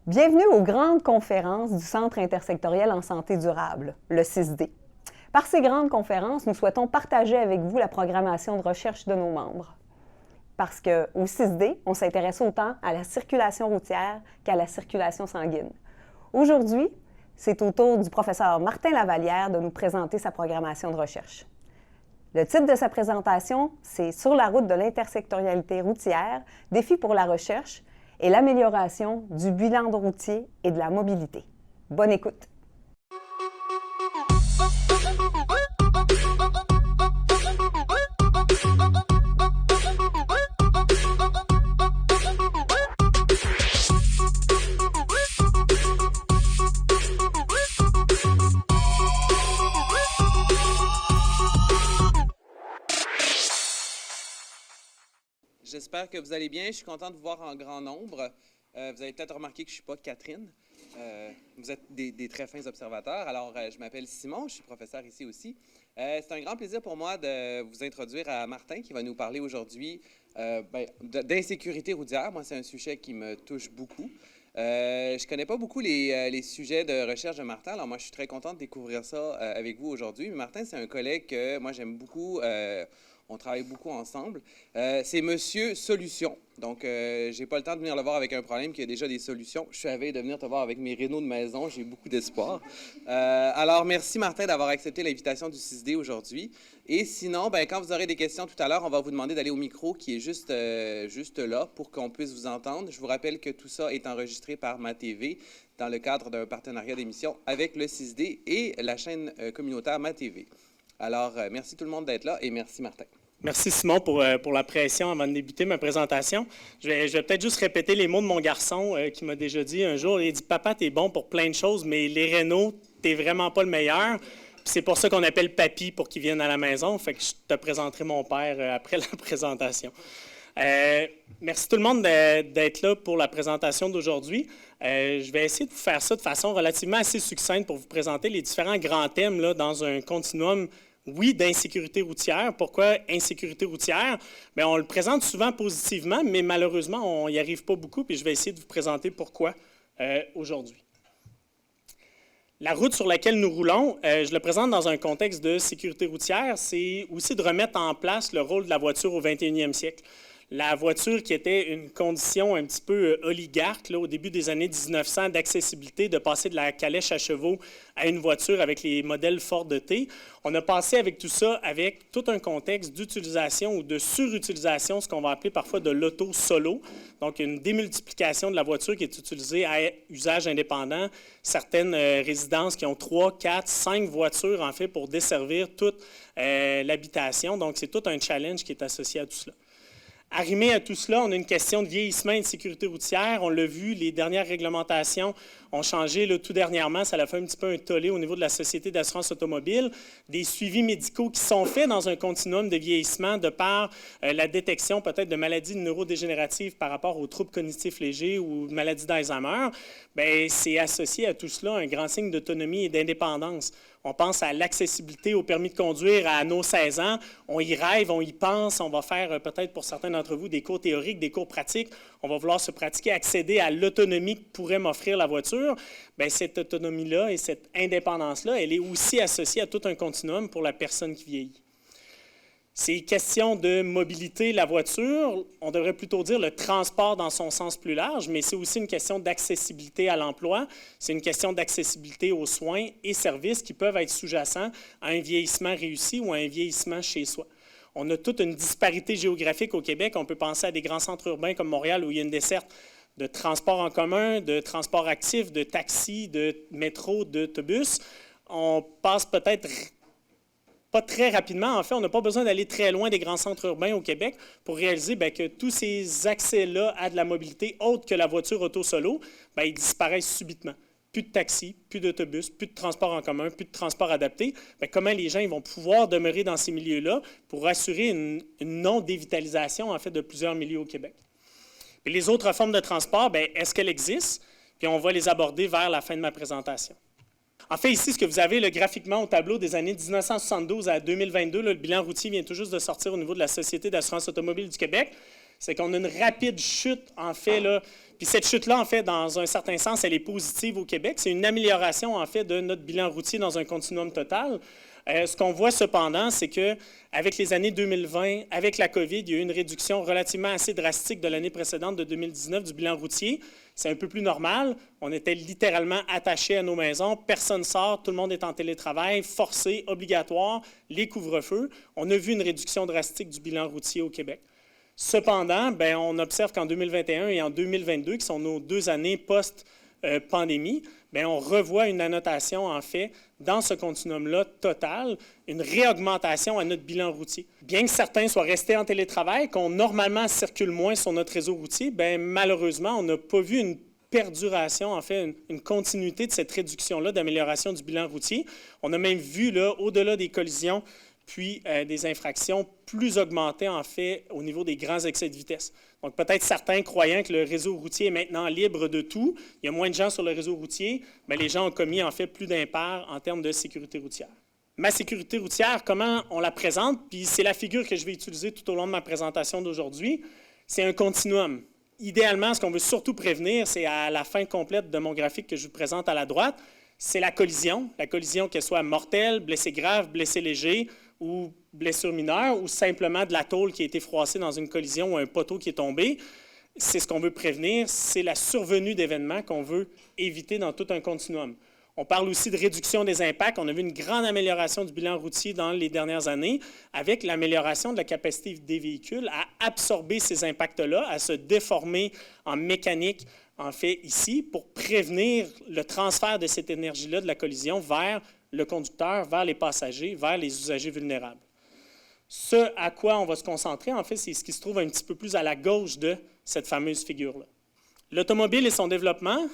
Bienvenue aux grandes conférences du Centre intersectoriel en santé durable, le CISD. Par ces grandes conférences, nous souhaitons partager avec vous la programmation de recherche de nos membres. Parce qu'au CISD, on s'intéresse autant à la circulation routière qu'à la circulation sanguine. Aujourd'hui, c'est au tour du professeur Martin Lavallière de nous présenter sa programmation de recherche. Le titre de sa présentation, c'est « Sur la route de l'intersectorialité routière, défis pour la recherche » et l'amélioration du bilan routier et de la mobilité. Bonne écoute! J'espère que vous allez bien. Je suis content de vous voir en grand nombre. Vous avez peut-être remarqué que je ne suis pas Catherine. Vous êtes des très fins observateurs. Alors, je m'appelle Simon, je suis professeur ici aussi. C'est un grand plaisir pour moi de vous introduire à Martin qui va nous parler aujourd'hui d'insécurité routière. Moi, c'est un sujet qui me touche beaucoup. Je ne connais pas beaucoup les sujets de recherche de Martin. Alors, moi, je suis très content de découvrir ça avec vous aujourd'hui. Mais Martin, c'est un collègue que moi, j'aime beaucoup. On travaille beaucoup ensemble. C'est Monsieur Solution. Donc, je n'ai pas le temps de venir le voir avec un problème qui a déjà des solutions. Je suis à la veille de venir te voir avec mes rénaux de maison. J'ai beaucoup d'espoir. Alors, merci Martin d'avoir accepté l'invitation du CISD aujourd'hui. Et sinon, quand vous aurez des questions tout à l'heure, on va vous demander d'aller au micro qui est juste là pour qu'on puisse vous entendre. Je vous rappelle que tout ça est enregistré par MaTV dans le cadre d'un partenariat d'émission avec le CISD et la chaîne communautaire MaTV. Alors, merci tout le monde d'être là et merci Martin. Merci Simon pour la pression avant de débuter ma présentation. Je vais peut-être juste répéter les mots de mon garçon qui m'a déjà dit un jour. Il dit « Papa, t'es bon pour plein de choses, mais les rénaux, t'es vraiment pas le meilleur. » C'est pour ça qu'on appelle Papy pour qu'il vienne à la maison. Fait que je te présenterai mon père après la présentation. Merci tout le monde d'être là pour la présentation d'aujourd'hui. Je vais essayer de vous faire ça de façon relativement assez succincte pour vous présenter les différents grands thèmes là, dans un continuum, oui, d'insécurité routière. Pourquoi insécurité routière? Bien, on le présente souvent positivement, mais malheureusement, on n'y arrive pas beaucoup, puis je vais essayer de vous présenter pourquoi aujourd'hui. La route sur laquelle nous roulons, je le présente dans un contexte de sécurité routière, c'est aussi de remettre en place le rôle de la voiture au 21e siècle. La voiture qui était une condition un petit peu oligarque là, au début des années 1900 d'accessibilité, de passer de la calèche à chevaux à une voiture avec les modèles Ford T. On a passé avec tout ça avec tout un contexte d'utilisation ou de surutilisation, ce qu'on va appeler parfois de l'auto solo. Donc, une démultiplication de la voiture qui est utilisée à usage indépendant. Certaines résidences qui ont 3, 4, 5 voitures en fait pour desservir toute l'habitation. Donc, c'est tout un challenge qui est associé à tout cela. Arrimé à tout cela, on a une question de vieillissement et de sécurité routière. On l'a vu, les dernières réglementations ont changé là, tout dernièrement. Ça a fait un petit peu un tollé au niveau de la Société d'assurance automobile. Des suivis médicaux qui sont faits dans un continuum de vieillissement de par la détection peut-être de maladies neurodégénératives par rapport aux troubles cognitifs légers ou maladies d'Alzheimer. Bien, c'est associé à tout cela un grand signe d'autonomie et d'indépendance. On pense à l'accessibilité au permis de conduire à nos 16 ans. On y rêve, on y pense. On va faire peut-être pour certains d'entre vous des cours théoriques, des cours pratiques. On va vouloir se pratiquer, accéder à l'autonomie que pourrait m'offrir la voiture. Bien, cette autonomie-là et cette indépendance-là, elle est aussi associée à tout un continuum pour la personne qui vieillit. C'est question de mobilité, la voiture, on devrait plutôt dire le transport dans son sens plus large, mais c'est aussi une question d'accessibilité à l'emploi, c'est une question d'accessibilité aux soins et services qui peuvent être sous-jacents à un vieillissement réussi ou à un vieillissement chez soi. On a toute une disparité géographique au Québec. On peut penser à des grands centres urbains comme Montréal où il y a une desserte de transport en commun, de transport actif, de taxi, de métro, d'autobus. On passe peut-être pas très rapidement. En fait, on n'a pas besoin d'aller très loin des grands centres urbains au Québec pour réaliser que tous ces accès-là à de la mobilité autre que la voiture auto-solo, ils disparaissent subitement. Plus de taxis, plus d'autobus, plus de transport en commun, plus de transport adapté. Comment les gens vont pouvoir demeurer dans ces milieux-là pour assurer une non-dévitalisation en fait, de plusieurs milieux au Québec? Et les autres formes de transport, est-ce qu'elles existent? Puis on va les aborder vers la fin de ma présentation. En fait, ici, ce que vous avez là, graphiquement au tableau des années 1972 à 2022, là, le bilan routier vient tout juste de sortir au niveau de la Société d'assurance automobile du Québec. c'est qu'on a une rapide chute, en fait, là. Puis cette chute-là, en fait, dans un certain sens, elle est positive au Québec. C'est une amélioration, en fait, de notre bilan routier dans un continuum total. Ce qu'on voit cependant, c'est qu'avec les années 2020, avec la COVID, il y a eu une réduction relativement assez drastique de l'année précédente, de 2019, du bilan routier. C'est un peu plus normal. On était littéralement attachés à nos maisons. Personne ne sort, tout le monde est en télétravail, forcé, obligatoire, les couvre-feux. On a vu une réduction drastique du bilan routier au Québec. Cependant, bien, on observe qu'en 2021 et en 2022, qui sont nos 2 années post-pandémie, bien, on revoit une annotation, en fait, dans ce continuum-là total, une réaugmentation à notre bilan routier. Bien que certains soient restés en télétravail, qu'on normalement circule moins sur notre réseau routier, bien, malheureusement, on n'a pas vu une perduration, en fait, une continuité de cette réduction-là d'amélioration du bilan routier. On a même vu, là, au-delà des collisions, puis des infractions plus augmentées, en fait, au niveau des grands excès de vitesse. Donc, peut-être certains croyant que le réseau routier est maintenant libre de tout, il y a moins de gens sur le réseau routier, bien, les gens ont commis, en fait, plus d'impairs en termes de sécurité routière. Ma sécurité routière, comment on la présente? Puis c'est la figure que je vais utiliser tout au long de ma présentation d'aujourd'hui. C'est un continuum. Idéalement, ce qu'on veut surtout prévenir, c'est à la fin complète de mon graphique que je vous présente à la droite, c'est la collision qu'elle soit mortelle, blessé grave, blessé léger, ou blessure mineure, ou simplement de la tôle qui a été froissée dans une collision ou un poteau qui est tombé. C'est ce qu'on veut prévenir, c'est la survenue d'événements qu'on veut éviter dans tout un continuum. On parle aussi de réduction des impacts. On a vu une grande amélioration du bilan routier dans les dernières années avec l'amélioration de la capacité des véhicules à absorber ces impacts-là, à se déformer en mécanique, en fait, ici, pour prévenir le transfert de cette énergie-là de la collision vers le conducteur, vers les passagers, vers les usagers vulnérables. Ce à quoi on va se concentrer, en fait, c'est ce qui se trouve un petit peu plus à la gauche de cette fameuse figure-là. L'automobile et son développement,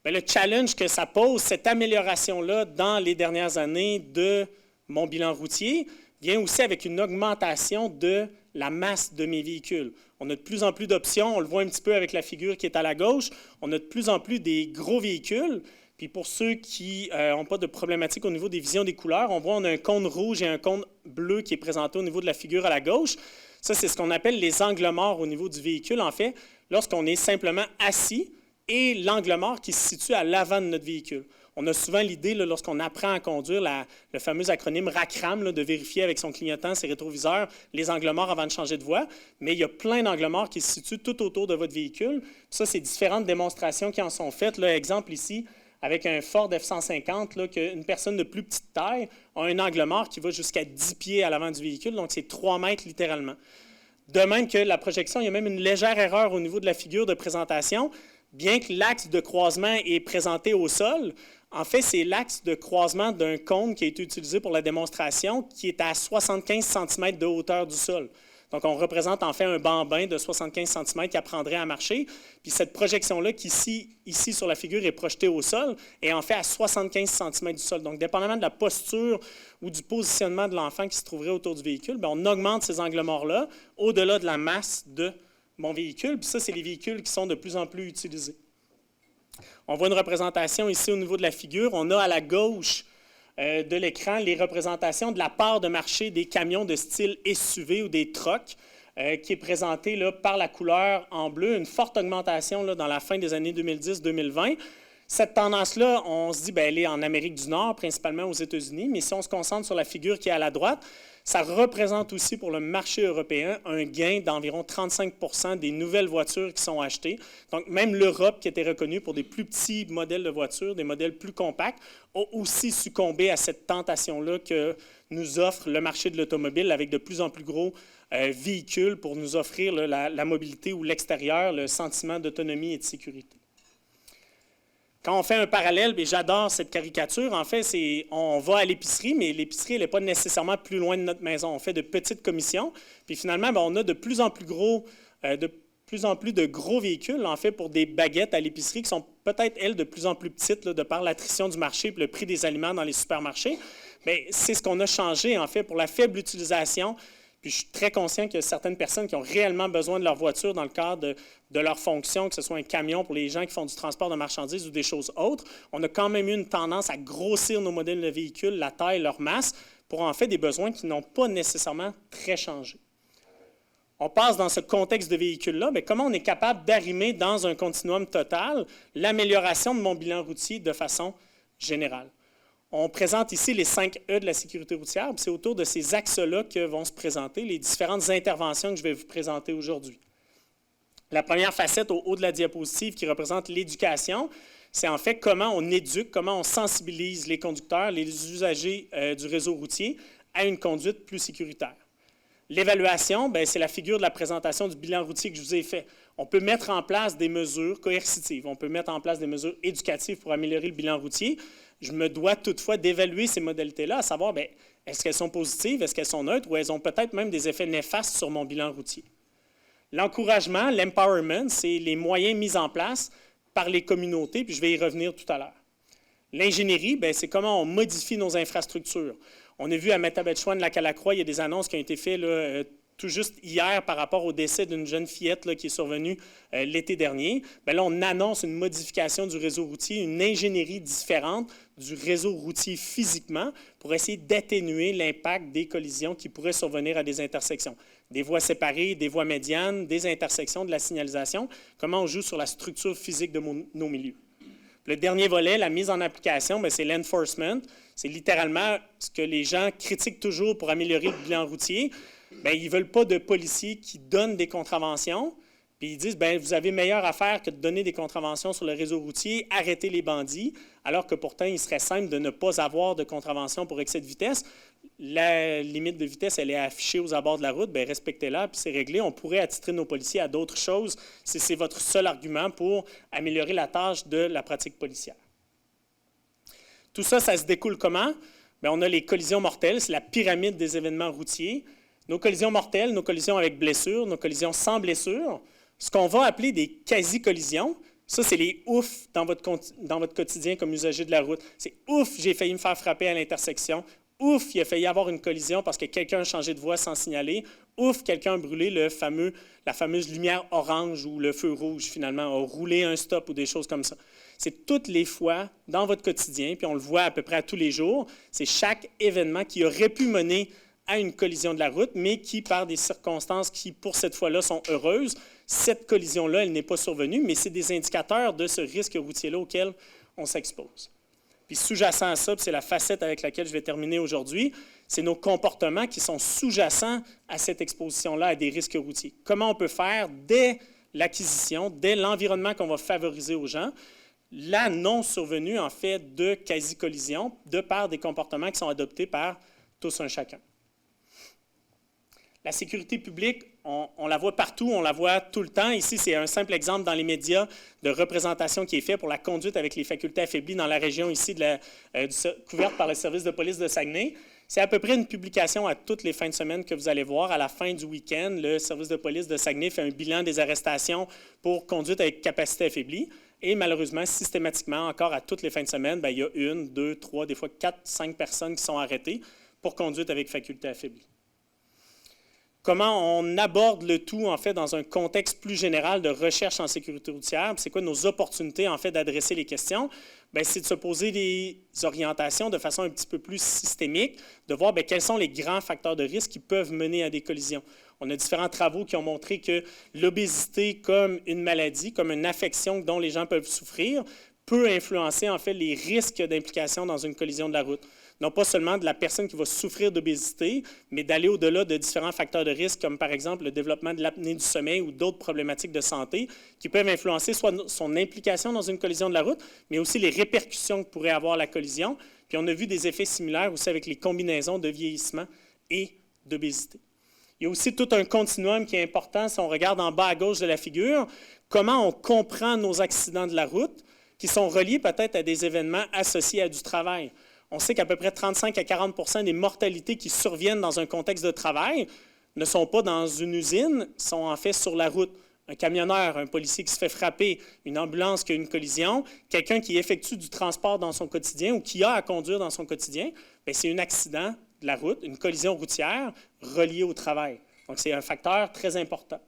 bien, le challenge que ça pose, cette amélioration-là dans les dernières années de mon bilan routier, vient aussi avec une augmentation de la masse de mes véhicules. On a de plus en plus d'options, on le voit un petit peu avec la figure qui est à la gauche, on a de plus en plus des gros véhicules. Puis pour ceux qui n'ont pas de problématique au niveau des visions des couleurs, on voit on a un cône rouge et un cône bleu qui est présenté au niveau de la figure à la gauche. Ça, c'est ce qu'on appelle les angles morts au niveau du véhicule, en fait, lorsqu'on est simplement assis et l'angle mort qui se situe à l'avant de notre véhicule. On a souvent l'idée, lorsqu'on apprend à conduire, le fameux acronyme RACRAM, de vérifier avec son clignotant, ses rétroviseurs, les angles morts avant de changer de voie. Mais il y a plein d'angles morts qui se situent tout autour de votre véhicule. Puis ça, c'est différentes démonstrations qui en sont faites. Là, exemple ici, avec un Ford F-150, qu'une personne de plus petite taille a un angle mort qui va jusqu'à 10 pieds à l'avant du véhicule, donc c'est 3 mètres littéralement. De même que la projection, il y a même une légère erreur au niveau de la figure de présentation. Bien que l'axe de croisement est présenté au sol, en fait, c'est l'axe de croisement d'un cône qui a été utilisé pour la démonstration qui est à 75 cm de hauteur du sol. Donc, on représente en fait un bambin de 75 cm qui apprendrait à marcher. Puis cette projection-là, qui ici sur la figure est projetée au sol, est en fait à 75 cm du sol. Donc, dépendamment de la posture ou du positionnement de l'enfant qui se trouverait autour du véhicule, bien, on augmente ces angles morts-là au-delà de la masse de mon véhicule. Puis ça, c'est les véhicules qui sont de plus en plus utilisés. On voit une représentation ici au niveau de la figure. On a à la gauche de l'écran les représentations de la part de marché des camions de style SUV ou des trucks qui est présentée là, par la couleur en bleu, une forte augmentation là, dans la fin des années 2010-2020. Cette tendance-là, on se dit, bien, elle est en Amérique du Nord, principalement aux États-Unis, mais si on se concentre sur la figure qui est à la droite, ça représente aussi pour le marché européen un gain d'environ 35 % des nouvelles voitures qui sont achetées. Donc, même l'Europe, qui était reconnue pour des plus petits modèles de voitures, des modèles plus compacts, a aussi succombé à cette tentation-là que nous offre le marché de l'automobile avec de plus en plus gros véhicules pour nous offrir la mobilité ou l'extérieur, le sentiment d'autonomie et de sécurité. Quand on fait un parallèle, j'adore cette caricature. En fait, on va à l'épicerie, mais l'épicerie n'est pas nécessairement plus loin de notre maison. On fait de petites commissions. Puis finalement, on a de plus en plus de gros véhicules, en fait, pour des baguettes à l'épicerie qui sont peut-être, elles, de plus en plus petites, de par l'attrition du marché et le prix des aliments dans les supermarchés. Bien, c'est ce qu'on a changé, en fait, pour la faible utilisation. Puis je suis très conscient qu'il y a certaines personnes qui ont réellement besoin de leur voiture dans le cadre de leur fonction, que ce soit un camion pour les gens qui font du transport de marchandises ou des choses autres. On a quand même eu une tendance à grossir nos modèles de véhicules, la taille, leur masse, pour en fait des besoins qui n'ont pas nécessairement très changé. on passe dans ce contexte de véhicule-là, bien, comment on est capable d'arrimer dans un continuum total l'amélioration de mon bilan routier de façon générale. On présente ici les 5 E de la sécurité routière, c'est autour de ces axes-là que vont se présenter les différentes interventions que je vais vous présenter aujourd'hui. La première facette au haut de la diapositive qui représente l'éducation, c'est en fait comment on éduque, comment on sensibilise les conducteurs, les usagers du réseau routier à une conduite plus sécuritaire. L'évaluation, c'est la figure de la présentation du bilan routier que je vous ai fait. On peut mettre en place des mesures coercitives, on peut mettre en place des mesures éducatives pour améliorer le bilan routier. Je me dois toutefois d'évaluer ces modalités-là, à savoir, est-ce qu'elles sont positives, est-ce qu'elles sont neutres, ou elles ont peut-être même des effets néfastes sur mon bilan routier. L'encouragement, l'empowerment, c'est les moyens mis en place par les communautés, puis je vais y revenir tout à l'heure. L'ingénierie, c'est comment on modifie nos infrastructures. On a vu à Métabetchouan-Lac-à-la-Croix, il y a des annonces qui ont été faites là, tout juste hier par rapport au décès d'une jeune fillette là, qui est survenue l'été dernier. Là, on annonce une modification du réseau routier, une ingénierie différente du réseau routier physiquement pour essayer d'atténuer l'impact des collisions qui pourraient survenir à des intersections. Des voies séparées, des voies médianes, des intersections, de la signalisation. Comment on joue sur la structure physique de nos milieux. Le dernier volet, la mise en application, c'est l'enforcement. C'est littéralement ce que les gens critiquent toujours pour améliorer le bilan routier. Ils ne veulent pas de policiers qui donnent des contraventions, puis ils disent, vous avez meilleure affaire que de donner des contraventions sur le réseau routier, arrêter les bandits, alors que pourtant, il serait simple de ne pas avoir de contravention pour excès de vitesse. La limite de vitesse, elle est affichée aux abords de la route, respectez-la, puis c'est réglé. On pourrait attitrer nos policiers à d'autres choses si c'est votre seul argument pour améliorer la tâche de la pratique policière. Tout ça, ça se découle comment? On a les collisions mortelles, c'est la pyramide des événements routiers. Nos collisions mortelles, nos collisions avec blessures, nos collisions sans blessure, ce qu'on va appeler des quasi-collisions, ça, c'est les ouf dans votre quotidien comme usager de la route. C'est ouf, j'ai failli me faire frapper à l'intersection. Ouf, il a failli avoir une collision parce que quelqu'un a changé de voie sans signaler. Ouf, quelqu'un a brûlé la fameuse lumière orange ou le feu rouge, finalement, a roulé un stop ou des choses comme ça. C'est toutes les fois dans votre quotidien, puis on le voit à peu près à tous les jours, c'est chaque événement qui aurait pu mener à une collision de la route, mais qui, par des circonstances qui, pour cette fois-là, sont heureuses, cette collision-là, elle n'est pas survenue, mais c'est des indicateurs de ce risque routier-là auquel on s'expose. Puis sous-jacent à ça, c'est la facette avec laquelle je vais terminer aujourd'hui, c'est nos comportements qui sont sous-jacents à cette exposition-là à des risques routiers. Comment on peut faire, dès l'acquisition, dès l'environnement qu'on va favoriser aux gens, la non-survenue, en fait, de quasi-collision, de par des comportements qui sont adoptés par tous un chacun. La sécurité publique, on la voit partout, on la voit tout le temps. Ici, c'est un simple exemple dans les médias de représentation qui est fait pour la conduite avec les facultés affaiblies dans la région ici couverte par le service de police de Saguenay. C'est à peu près une publication à toutes les fins de semaine que vous allez voir. À la fin du week-end, le service de police de Saguenay fait un bilan des arrestations pour conduite avec capacité affaiblie. Et malheureusement, systématiquement, encore à toutes les fins de semaine, il y a 1, 2, 3, des fois 4, 5 personnes qui sont arrêtées pour conduite avec faculté affaiblie. Comment on aborde le tout, en fait, dans un contexte plus général de recherche en sécurité routière? C'est quoi nos opportunités, en fait, d'adresser les questions? C'est de se poser des orientations de façon un petit peu plus systémique, de voir quels sont les grands facteurs de risque qui peuvent mener à des collisions. On a différents travaux qui ont montré que l'obésité comme une maladie, comme une affection dont les gens peuvent souffrir, peut influencer, en fait, les risques d'implication dans une collision de la route. Non pas seulement de la personne qui va souffrir d'obésité, mais d'aller au-delà de différents facteurs de risque, comme par exemple le développement de l'apnée du sommeil ou d'autres problématiques de santé qui peuvent influencer soit son implication dans une collision de la route, mais aussi les répercussions que pourrait avoir la collision. Puis on a vu des effets similaires aussi avec les combinaisons de vieillissement et d'obésité. Il y a aussi tout un continuum qui est important si on regarde en bas à gauche de la figure, comment on comprend nos accidents de la route qui sont reliés peut-être à des événements associés à du travail. On sait qu'à peu près 35 à 40 des mortalités qui surviennent dans un contexte de travail ne sont pas dans une usine, sont en fait sur la route. Un camionneur, un policier qui se fait frapper, une ambulance qui a une collision, quelqu'un qui effectue du transport dans son quotidien ou qui a à conduire dans son quotidien, c'est un accident de la route, une collision routière reliée au travail. Donc, c'est un facteur très important.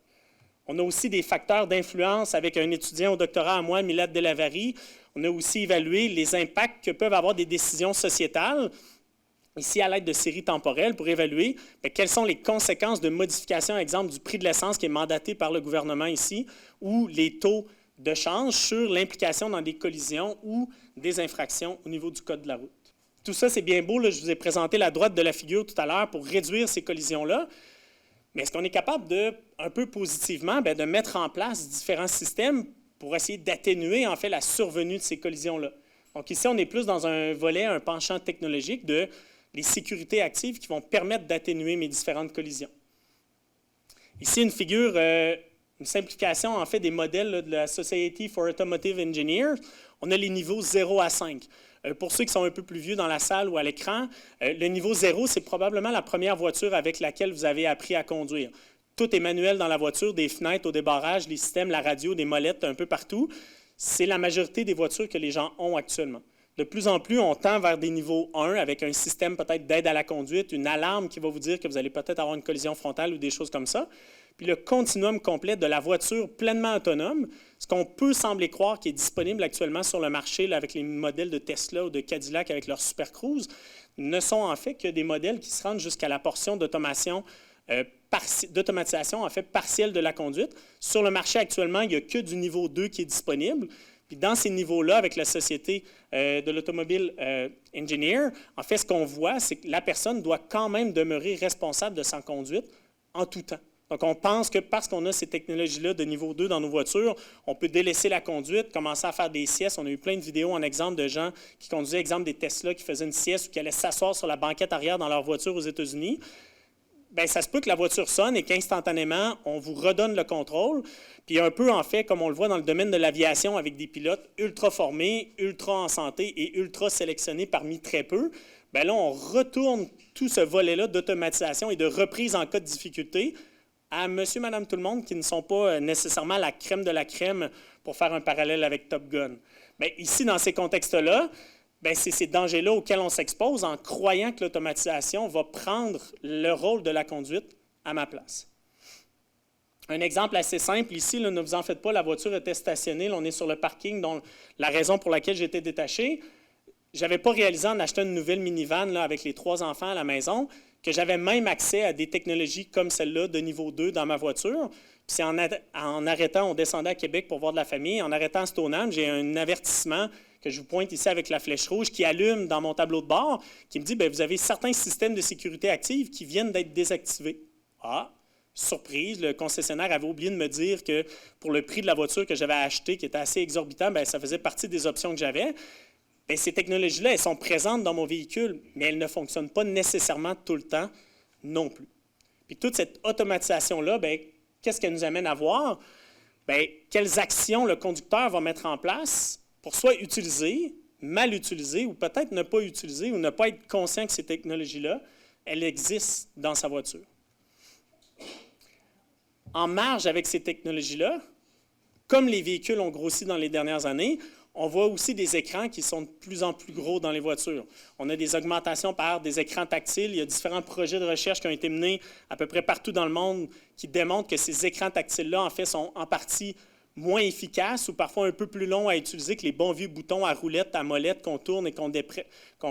On a aussi des facteurs d'influence avec un étudiant au doctorat à moi, Milad Delavary. On a aussi évalué les impacts que peuvent avoir des décisions sociétales ici à l'aide de séries temporelles pour évaluer quelles sont les conséquences de modification, exemple du prix de l'essence qui est mandaté par le gouvernement ici, ou les taux de change sur l'implication dans des collisions ou des infractions au niveau du code de la route. Tout ça, c'est bien beau, là, je vous ai présenté la droite de la figure tout à l'heure pour réduire ces collisions-là, mais est-ce qu'on est capable de, un peu positivement, de mettre en place différents systèmes pour essayer d'atténuer en fait la survenue de ces collisions-là? Donc ici, on est plus dans un volet, un penchant technologique de les sécurités actives qui vont permettre d'atténuer mes différentes collisions. Ici, une figure, une simplification en fait des modèles là, de la Society for Automotive Engineers. On a les niveaux 0 à 5. Pour ceux qui sont un peu plus vieux dans la salle ou à l'écran, le niveau 0, c'est probablement la première voiture avec laquelle vous avez appris à conduire. Tout est manuel dans la voiture, des fenêtres au débarrage, les systèmes, la radio, des molettes un peu partout. C'est la majorité des voitures que les gens ont actuellement. De plus en plus, on tend vers des niveaux 1 avec un système peut-être d'aide à la conduite, une alarme qui va vous dire que vous allez peut-être avoir une collision frontale ou des choses comme ça. Puis le continuum complet de la voiture pleinement autonome, ce qu'on peut sembler croire qui est disponible actuellement sur le marché là, avec les modèles de Tesla ou de Cadillac avec leur Super Cruise, ne sont en fait que des modèles qui se rendent jusqu'à la portion d'automatisation en fait partielle de la conduite. Sur le marché actuellement, il n'y a que du niveau 2 qui est disponible. Puis dans ces niveaux-là, avec la Société de l'Automobile Engineer, en fait, ce qu'on voit, c'est que la personne doit quand même demeurer responsable de sa conduite en tout temps. Donc, on pense que parce qu'on a ces technologies-là de niveau 2 dans nos voitures, on peut délaisser la conduite, commencer à faire des siestes. On a eu plein de vidéos en exemple de gens qui conduisaient, exemple des Tesla qui faisaient une sieste ou qui allaient s'asseoir sur la banquette arrière dans leur voiture aux États-Unis. Bien, ça se peut que la voiture sonne et qu'instantanément, on vous redonne le contrôle. Puis un peu, en fait, comme on le voit dans le domaine de l'aviation avec des pilotes ultra formés, ultra en santé et ultra sélectionnés parmi très peu, bien là, on retourne tout ce volet-là d'automatisation et de reprise en cas de difficulté à monsieur, madame, tout le monde qui ne sont pas nécessairement la crème de la crème pour faire un parallèle avec Top Gun. Bien, ici, dans ces contextes-là, bien, c'est ces dangers-là auxquels on s'expose en croyant que l'automatisation va prendre le rôle de la conduite à ma place. Un exemple assez simple ici, là, ne vous en faites pas, la voiture était stationnée, là, on est sur le parking, donc la raison pour laquelle j'étais détaché. Je n'avais pas réalisé en achetant une nouvelle minivan là, avec les 3 enfants à la maison que j'avais même accès à des technologies comme celle-là de niveau 2 dans ma voiture. Puis c'est en arrêtant, on descendait à Québec pour voir de la famille, en arrêtant à Stoneham, j'ai un avertissement que je vous pointe ici avec la flèche rouge qui allume dans mon tableau de bord, qui me dit, bien, vous avez certains systèmes de sécurité actifs qui viennent d'être désactivés. Ah! Surprise, le concessionnaire avait oublié de me dire que pour le prix de la voiture que j'avais achetée, qui était assez exorbitant, bien, ça faisait partie des options que j'avais. Bien, ces technologies-là, elles sont présentes dans mon véhicule, mais elles ne fonctionnent pas nécessairement tout le temps non plus. Puis toute cette automatisation-là, bien, qu'est-ce qu'elle nous amène à voir? Bien, quelles actions le conducteur va mettre en place pour soit utiliser, mal utiliser, ou peut-être ne pas utiliser, ou ne pas être conscient que ces technologies-là, elles existent dans sa voiture. En marge avec ces technologies-là, comme les véhicules ont grossi dans les dernières années, on voit aussi des écrans qui sont de plus en plus gros dans les voitures. On a des augmentations par des écrans tactiles. Il y a différents projets de recherche qui ont été menés à peu près partout dans le monde qui démontrent que ces écrans tactiles-là, en fait, sont en partie moins efficaces ou parfois un peu plus longs à utiliser que les bons vieux boutons à roulette, à molette qu'on tourne et qu'on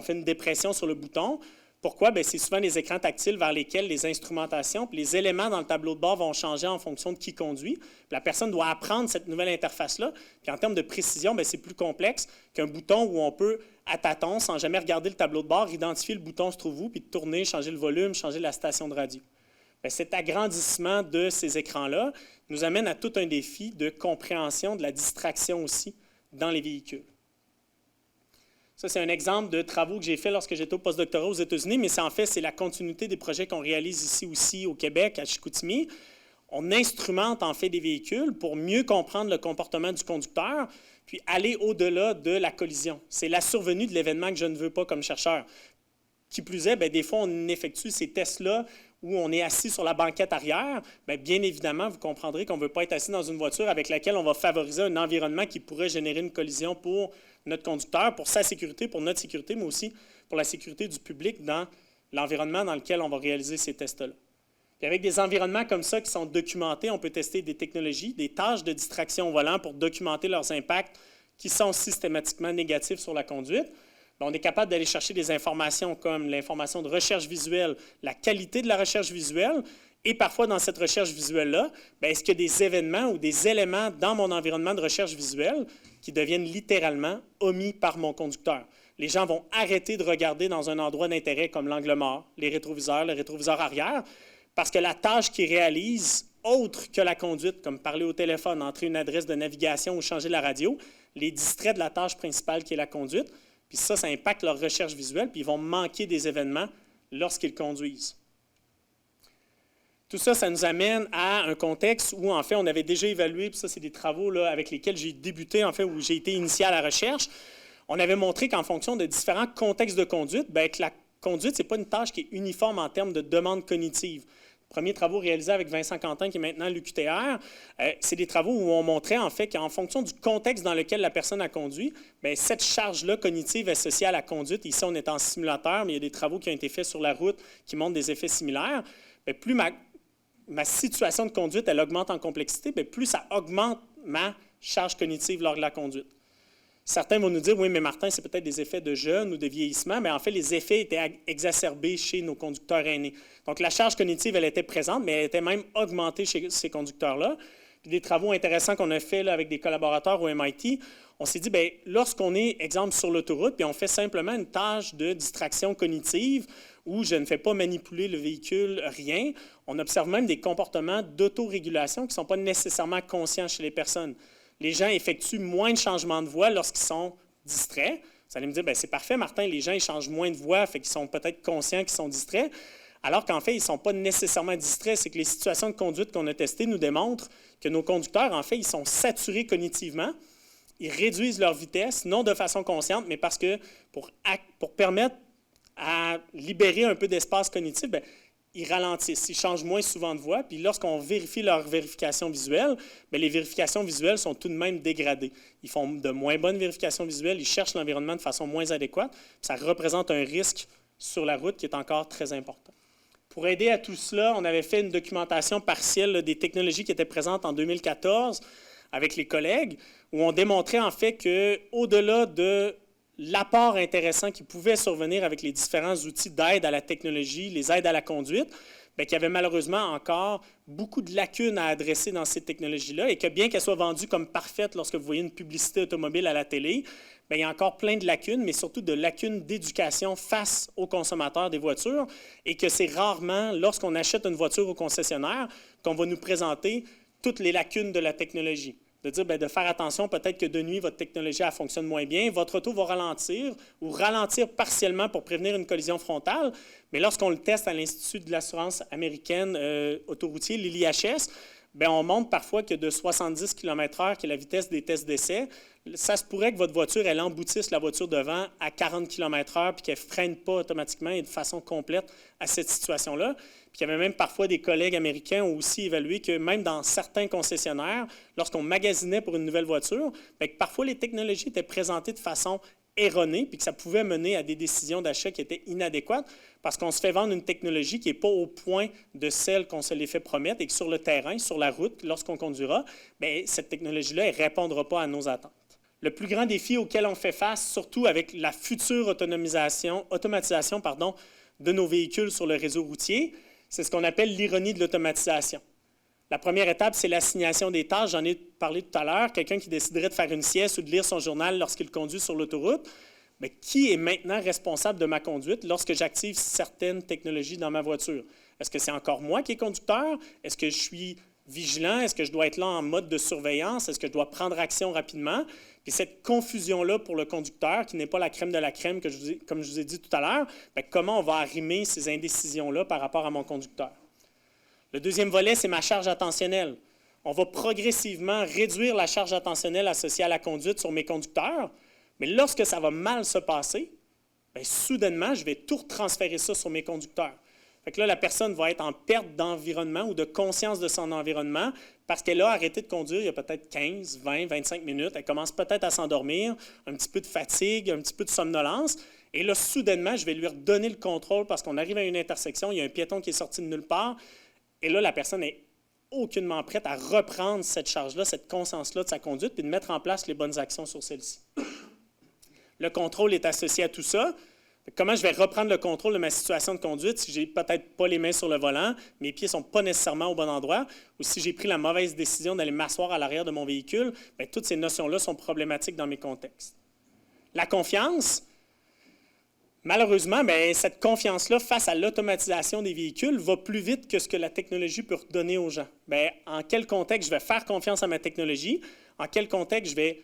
fait une dépression sur le bouton. Pourquoi? Bien, c'est souvent les écrans tactiles vers lesquels les instrumentations et les éléments dans le tableau de bord vont changer en fonction de qui conduit. Puis la personne doit apprendre cette nouvelle interface-là. Puis en termes de précision, bien, c'est plus complexe qu'un bouton où on peut, à tâtons, sans jamais regarder le tableau de bord, identifier le bouton se trouve où, puis tourner, changer le volume, changer la station de radio. Bien, cet agrandissement de ces écrans-là nous amène à tout un défi de compréhension de la distraction aussi dans les véhicules. Ça, c'est un exemple de travaux que j'ai fait lorsque j'étais au postdoctorat aux États-Unis, mais c'est la continuité des projets qu'on réalise ici aussi au Québec, à Chicoutimi. On instrumente en fait des véhicules pour mieux comprendre le comportement du conducteur, puis aller au-delà de la collision. C'est la survenue de l'événement que je ne veux pas comme chercheur. Qui plus est, bien, des fois, on effectue ces tests-là où on est assis sur la banquette arrière. Bien évidemment, vous comprendrez qu'on ne veut pas être assis dans une voiture avec laquelle on va favoriser un environnement qui pourrait générer une collision pour notre conducteur, pour sa sécurité, pour notre sécurité, mais aussi pour la sécurité du public dans l'environnement dans lequel on va réaliser ces tests-là. Puis avec des environnements comme ça qui sont documentés, on peut tester des technologies, des tâches de distraction au volant pour documenter leurs impacts qui sont systématiquement négatifs sur la conduite. bien, on est capable d'aller chercher des informations comme l'information de recherche visuelle, la qualité de la recherche visuelle, et parfois dans cette recherche visuelle-là, bien, est-ce qu'il y a des événements ou des éléments dans mon environnement de recherche visuelle qui deviennent littéralement omis par mon conducteur. Les gens vont arrêter de regarder dans un endroit d'intérêt comme l'angle mort, les rétroviseurs, le rétroviseur arrière, parce que la tâche qu'ils réalisent, autre que la conduite, comme parler au téléphone, entrer une adresse de navigation ou changer la radio, les distrait de la tâche principale qui est la conduite. Puis ça impacte leur recherche visuelle, puis ils vont manquer des événements lorsqu'ils conduisent. Tout ça, ça nous amène à un contexte où, en fait, on avait déjà évalué, puis ça, c'est des travaux là, avec lesquels j'ai débuté, en fait, où j'ai été initié à la recherche. On avait montré qu'en fonction de différents contextes de conduite, bien, que la conduite, ce n'est pas une tâche qui est uniforme en termes de demande cognitive. Premiers travaux réalisés avec Vincent Quentin, qui est maintenant à l'UQTR, c'est des travaux où on montrait en fait qu'en fonction du contexte dans lequel la personne a conduit, bien, cette charge-là cognitive associée à la conduite, ici on est en simulateur, mais il y a des travaux qui ont été faits sur la route qui montrent des effets similaires, bien, plus ma situation de conduite, elle augmente en complexité, bien, plus ça augmente ma charge cognitive lors de la conduite. Certains vont nous dire, oui, mais Martin, c'est peut-être des effets de jeûne ou de vieillissement, mais en fait, les effets étaient exacerbés chez nos conducteurs aînés. Donc, la charge cognitive, elle était présente, mais elle était même augmentée chez ces conducteurs-là. Puis, des travaux intéressants qu'on a faits avec des collaborateurs au MIT, on s'est dit, bien, lorsqu'on est, exemple, sur l'autoroute, puis on fait simplement une tâche de distraction cognitive où je ne fais pas manipuler le véhicule, rien, on observe même des comportements d'autorégulation qui ne sont pas nécessairement conscients chez les personnes. Les gens effectuent moins de changements de voix lorsqu'ils sont distraits. Vous allez me dire, bien, c'est parfait, Martin, les gens ils changent moins de voix, fait qu'ils sont peut-être conscients qu'ils sont distraits, alors qu'en fait, ils ne sont pas nécessairement distraits. C'est que les situations de conduite qu'on a testées nous démontrent que nos conducteurs, en fait, ils sont saturés cognitivement. Ils réduisent leur vitesse, non de façon consciente, mais parce que pour permettre à libérer un peu d'espace cognitif, bien, ils ralentissent, ils changent moins souvent de voix. Puis lorsqu'on vérifie leur vérification visuelle, bien, les vérifications visuelles sont tout de même dégradées. Ils font de moins bonnes vérifications visuelles, ils cherchent l'environnement de façon moins adéquate. Ça représente un risque sur la route qui est encore très important. Pour aider à tout cela, on avait fait une documentation partielle là, des technologies qui étaient présentes en 2014 avec les collègues, où on démontrait en fait qu'au-delà de l'apport intéressant qui pouvait survenir avec les différents outils d'aide à la technologie, les aides à la conduite, bien, qu'il y avait malheureusement encore beaucoup de lacunes à adresser dans ces technologies-là et que bien qu'elles soient vendues comme parfaites lorsque vous voyez une publicité automobile à la télé, bien, il y a encore plein de lacunes, mais surtout de lacunes d'éducation face aux consommateurs des voitures et que c'est rarement, lorsqu'on achète une voiture au concessionnaire, qu'on va nous présenter toutes les lacunes de la technologie. De dire, bien, de faire attention, peut-être que de nuit, votre technologie elle fonctionne moins bien, votre auto va ralentir ou ralentir partiellement pour prévenir une collision frontale. Mais lorsqu'on le teste à l'Institut de l'assurance américaine autoroutier, l'ILHS, bien, on montre parfois que de 70 km/h, qui est la vitesse des tests d'essai, ça se pourrait que votre voiture, elle emboutisse la voiture devant à 40 km/h puis qu'elle ne freine pas automatiquement et de façon complète à cette situation-là. Puis il y avait même parfois des collègues américains ont aussi évalué que même dans certains concessionnaires, lorsqu'on magasinait pour une nouvelle voiture, bien, que parfois les technologies étaient présentées de façon erronée puis que ça pouvait mener à des décisions d'achat qui étaient inadéquates parce qu'on se fait vendre une technologie qui n'est pas au point de celle qu'on se les fait promettre et que sur le terrain, sur la route, lorsqu'on conduira, bien, cette technologie-là ne répondra pas à nos attentes. Le plus grand défi auquel on fait face, surtout avec la future automatisation de nos véhicules sur le réseau routier, c'est ce qu'on appelle l'ironie de l'automatisation. La première étape, c'est l'assignation des tâches. J'en ai parlé tout à l'heure. Quelqu'un qui déciderait de faire une sieste ou de lire son journal lorsqu'il conduit sur l'autoroute, mais qui est maintenant responsable de ma conduite lorsque j'active certaines technologies dans ma voiture? Est-ce que c'est encore moi qui est conducteur? Est-ce que je suis vigilant? Est-ce que je dois être là en mode de surveillance? Est-ce que je dois prendre action rapidement? Puis cette confusion-là pour le conducteur, qui n'est pas la crème de la crème, comme je vous ai dit tout à l'heure, bien, comment on va arrimer ces indécisions-là par rapport à mon conducteur? Le deuxième volet, c'est ma charge attentionnelle. On va progressivement réduire la charge attentionnelle associée à la conduite sur mes conducteurs, mais lorsque ça va mal se passer, bien, soudainement, je vais tout retransférer ça sur mes conducteurs. Fait que là, la personne va être en perte d'environnement ou de conscience de son environnement parce qu'elle a arrêté de conduire il y a peut-être 15, 20, 25 minutes. Elle commence peut-être à s'endormir, un petit peu de fatigue, un petit peu de somnolence. Et là, soudainement, je vais lui redonner le contrôle parce qu'on arrive à une intersection, il y a un piéton qui est sorti de nulle part. Et là, la personne n'est aucunement prête à reprendre cette charge-là, cette conscience-là de sa conduite, puis de mettre en place les bonnes actions sur celle-ci. Le contrôle est associé à tout ça. Comment je vais reprendre le contrôle de ma situation de conduite si je n'ai peut-être pas les mains sur le volant, mes pieds ne sont pas nécessairement au bon endroit, ou si j'ai pris la mauvaise décision d'aller m'asseoir à l'arrière de mon véhicule, bien, toutes ces notions-là sont problématiques dans mes contextes. La confiance, malheureusement, bien, cette confiance-là face à l'automatisation des véhicules va plus vite que ce que la technologie peut redonner aux gens. Bien, en quel contexte je vais faire confiance à ma technologie? En quel contexte je vais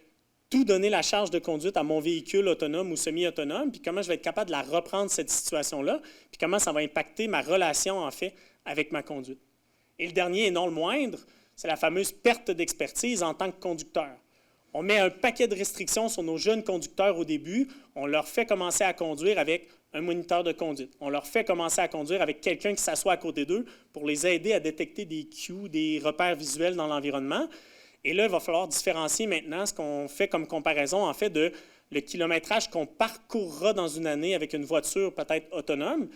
tout donner la charge de conduite à mon véhicule autonome ou semi-autonome, puis comment je vais être capable de la reprendre, cette situation-là, puis comment ça va impacter ma relation, en fait, avec ma conduite. Et le dernier, et non le moindre, c'est la fameuse perte d'expertise en tant que conducteur. On met un paquet de restrictions sur nos jeunes conducteurs au début. On leur fait commencer à conduire avec un moniteur de conduite. On leur fait commencer à conduire avec quelqu'un qui s'assoit à côté d'eux pour les aider à détecter des cues, des repères visuels dans l'environnement. Et là, il va falloir différencier maintenant ce qu'on fait comme comparaison, en fait, de le kilométrage qu'on parcourra dans une année avec une voiture peut-être autonome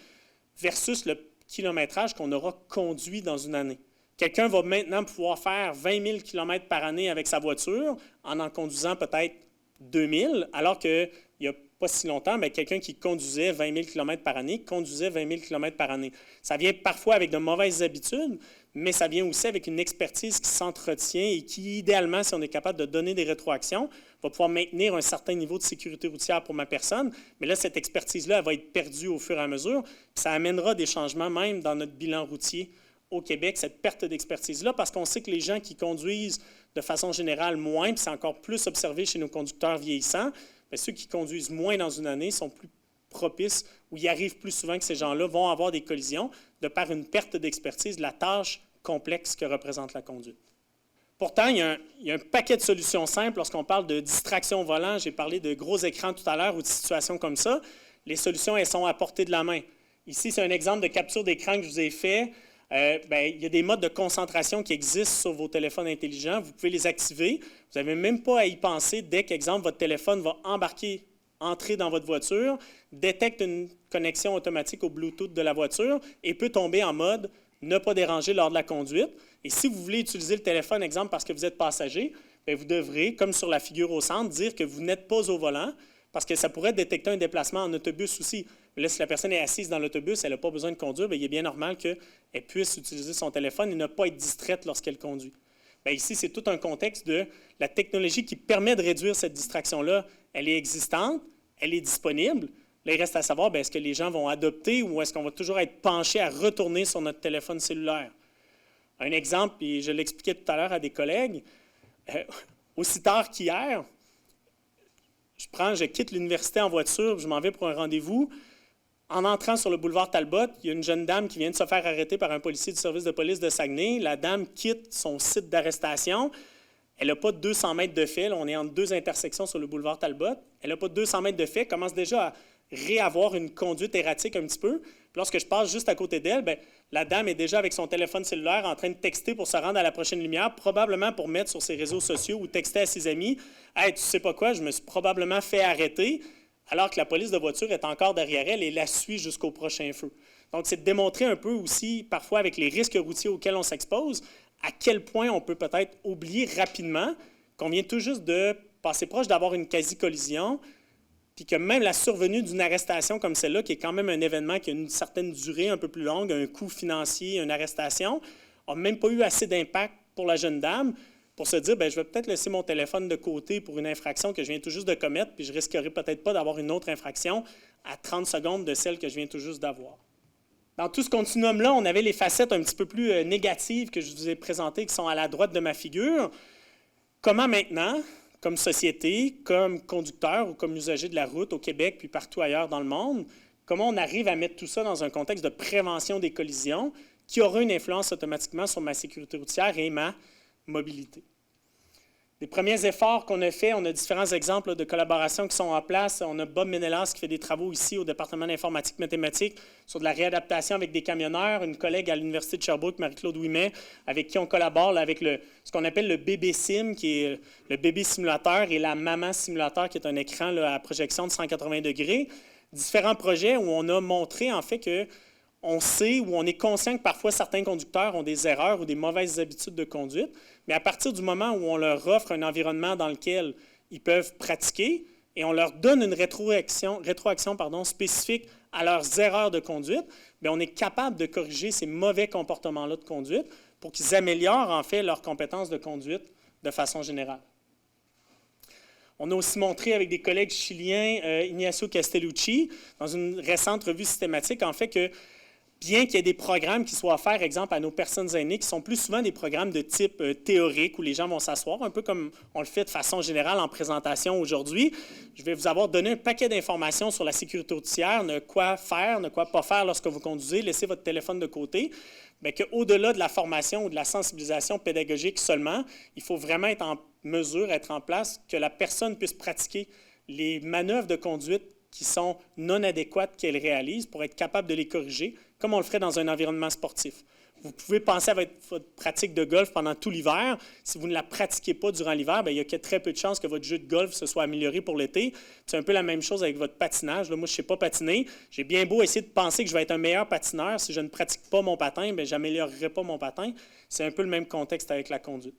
versus le kilométrage qu'on aura conduit dans une année. Quelqu'un va maintenant pouvoir faire 20 000 km par année avec sa voiture en conduisant peut-être 2 000, alors qu'il n'y a pas si longtemps, bien, quelqu'un qui conduisait 20 000 km par année conduisait 20 000 km par année. Ça vient parfois avec de mauvaises habitudes, mais ça vient aussi avec une expertise qui s'entretient et qui, idéalement, si on est capable de donner des rétroactions, va pouvoir maintenir un certain niveau de sécurité routière pour ma personne. Mais là, cette expertise-là, elle va être perdue au fur et à mesure. Puis ça amènera des changements même dans notre bilan routier au Québec, cette perte d'expertise-là, parce qu'on sait que les gens qui conduisent de façon générale moins, puis c'est encore plus observé chez nos conducteurs vieillissants, bien, ceux qui conduisent moins dans une année sont plus propices, ou il arrive plus souvent que ces gens-là vont avoir des collisions de par une perte d'expertise de la tâche complexe que représente la conduite. Pourtant, il y a un paquet de solutions simples lorsqu'on parle de distraction au volant. J'ai parlé de gros écrans tout à l'heure ou de situations comme ça. Les solutions, elles sont à portée de la main. Ici, c'est un exemple de capture d'écran que je vous ai fait. Il y a des modes de concentration qui existent sur vos téléphones intelligents. Vous pouvez les activer. Vous n'avez même pas à y penser dès qu'exemple, votre téléphone va entrer dans votre voiture, détecte une connexion automatique au Bluetooth de la voiture et peut tomber en mode ne pas déranger lors de la conduite. Et si vous voulez utiliser le téléphone, exemple, parce que vous êtes passager, bien, vous devrez, comme sur la figure au centre, dire que vous n'êtes pas au volant parce que ça pourrait détecter un déplacement en autobus aussi. Mais là, si la personne est assise dans l'autobus, elle n'a pas besoin de conduire, bien, il est bien normal qu'elle puisse utiliser son téléphone et ne pas être distraite lorsqu'elle conduit. Bien, ici, c'est tout un contexte de la technologie qui permet de réduire cette distraction-là. Elle est existante, elle est disponible. Là, il reste à savoir, bien, est-ce que les gens vont adopter ou est-ce qu'on va toujours être penché à retourner sur notre téléphone cellulaire? Un exemple, et je l'expliquais tout à l'heure à des collègues, aussi tard qu'hier, je quitte l'université en voiture, je m'en vais pour un rendez-vous. En entrant sur le boulevard Talbot, il y a une jeune dame qui vient de se faire arrêter par un policier du service de police de Saguenay. La dame quitte son site d'arrestation. Elle n'a pas 200 mètres de fait. Là, on est entre deux intersections sur le boulevard Talbot. Elle n'a pas 200 mètres de fait, commence déjà à réavoir une conduite erratique un petit peu. Puis lorsque je passe juste à côté d'elle, bien, la dame est déjà avec son téléphone cellulaire en train de texter pour se rendre à la prochaine lumière, probablement pour mettre sur ses réseaux sociaux ou texter à ses amis « Hey, tu sais pas quoi, je me suis probablement fait arrêter », alors que la police de voiture est encore derrière elle et la suit jusqu'au prochain feu. Donc, c'est de démontrer un peu aussi, parfois avec les risques routiers auxquels on s'expose, à quel point on peut peut-être oublier rapidement qu'on vient tout juste de passer proche d'avoir une quasi-collision, puis que même la survenue d'une arrestation comme celle-là, qui est quand même un événement qui a une certaine durée un peu plus longue, un coût financier, une arrestation, n'a même pas eu assez d'impact pour la jeune dame pour se dire, bien, je vais peut-être laisser mon téléphone de côté pour une infraction que je viens tout juste de commettre, puis je risquerai peut-être pas d'avoir une autre infraction à 30 secondes de celle que je viens tout juste d'avoir. Dans tout ce continuum-là, on avait les facettes un petit peu plus négatives que je vous ai présentées, qui sont à la droite de ma figure. Comment maintenant, comme société, comme conducteur ou comme usager de la route au Québec puis partout ailleurs dans le monde, comment on arrive à mettre tout ça dans un contexte de prévention des collisions qui aura une influence automatiquement sur ma sécurité routière et ma mobilité. Les premiers efforts qu'on a faits, on a différents exemples de collaboration qui sont en place. On a Bob Menelas qui fait des travaux ici au département d'informatique mathématique sur de la réadaptation avec des camionneurs, une collègue à l'Université de Sherbrooke, Marie-Claude Ouimet, avec qui on collabore là, avec ce qu'on appelle le bébé sim, qui est le bébé simulateur, et la maman simulateur, qui est un écran là, à projection de 180 degrés. Différents projets où on a montré en fait que on sait ou on est conscient que parfois certains conducteurs ont des erreurs ou des mauvaises habitudes de conduite, mais à partir du moment où on leur offre un environnement dans lequel ils peuvent pratiquer, et on leur donne une rétroaction spécifique à leurs erreurs de conduite, bien, on est capable de corriger ces mauvais comportements-là de conduite pour qu'ils améliorent en fait leurs compétences de conduite de façon générale. On a aussi montré avec des collègues chiliens, Ignacio Castellucci, dans une récente revue systématique, en fait, que bien qu'il y ait des programmes qui soient offerts, exemple, à nos personnes aînées, qui sont plus souvent des programmes de type théorique, où les gens vont s'asseoir, un peu comme on le fait de façon générale en présentation aujourd'hui. Je vais vous avoir donné un paquet d'informations sur la sécurité routière, ne quoi faire, ne quoi pas faire lorsque vous conduisez, laissez votre téléphone de côté. Bien qu'au-delà de la formation ou de la sensibilisation pédagogique seulement, il faut vraiment être en mesure, être en place, que la personne puisse pratiquer les manœuvres de conduite qui sont non adéquates qu'elle réalise pour être capable de les corriger, comme on le ferait dans un environnement sportif. Vous pouvez penser à votre pratique de golf pendant tout l'hiver. Si vous ne la pratiquez pas durant l'hiver, bien, il y a très peu de chances que votre jeu de golf se soit amélioré pour l'été. C'est un peu la même chose avec votre patinage. Là, moi, je ne sais pas patiner. J'ai bien beau essayer de penser que je vais être un meilleur patineur. Si je ne pratique pas mon patin, bien, je n'améliorerai pas mon patin. C'est un peu le même contexte avec la conduite.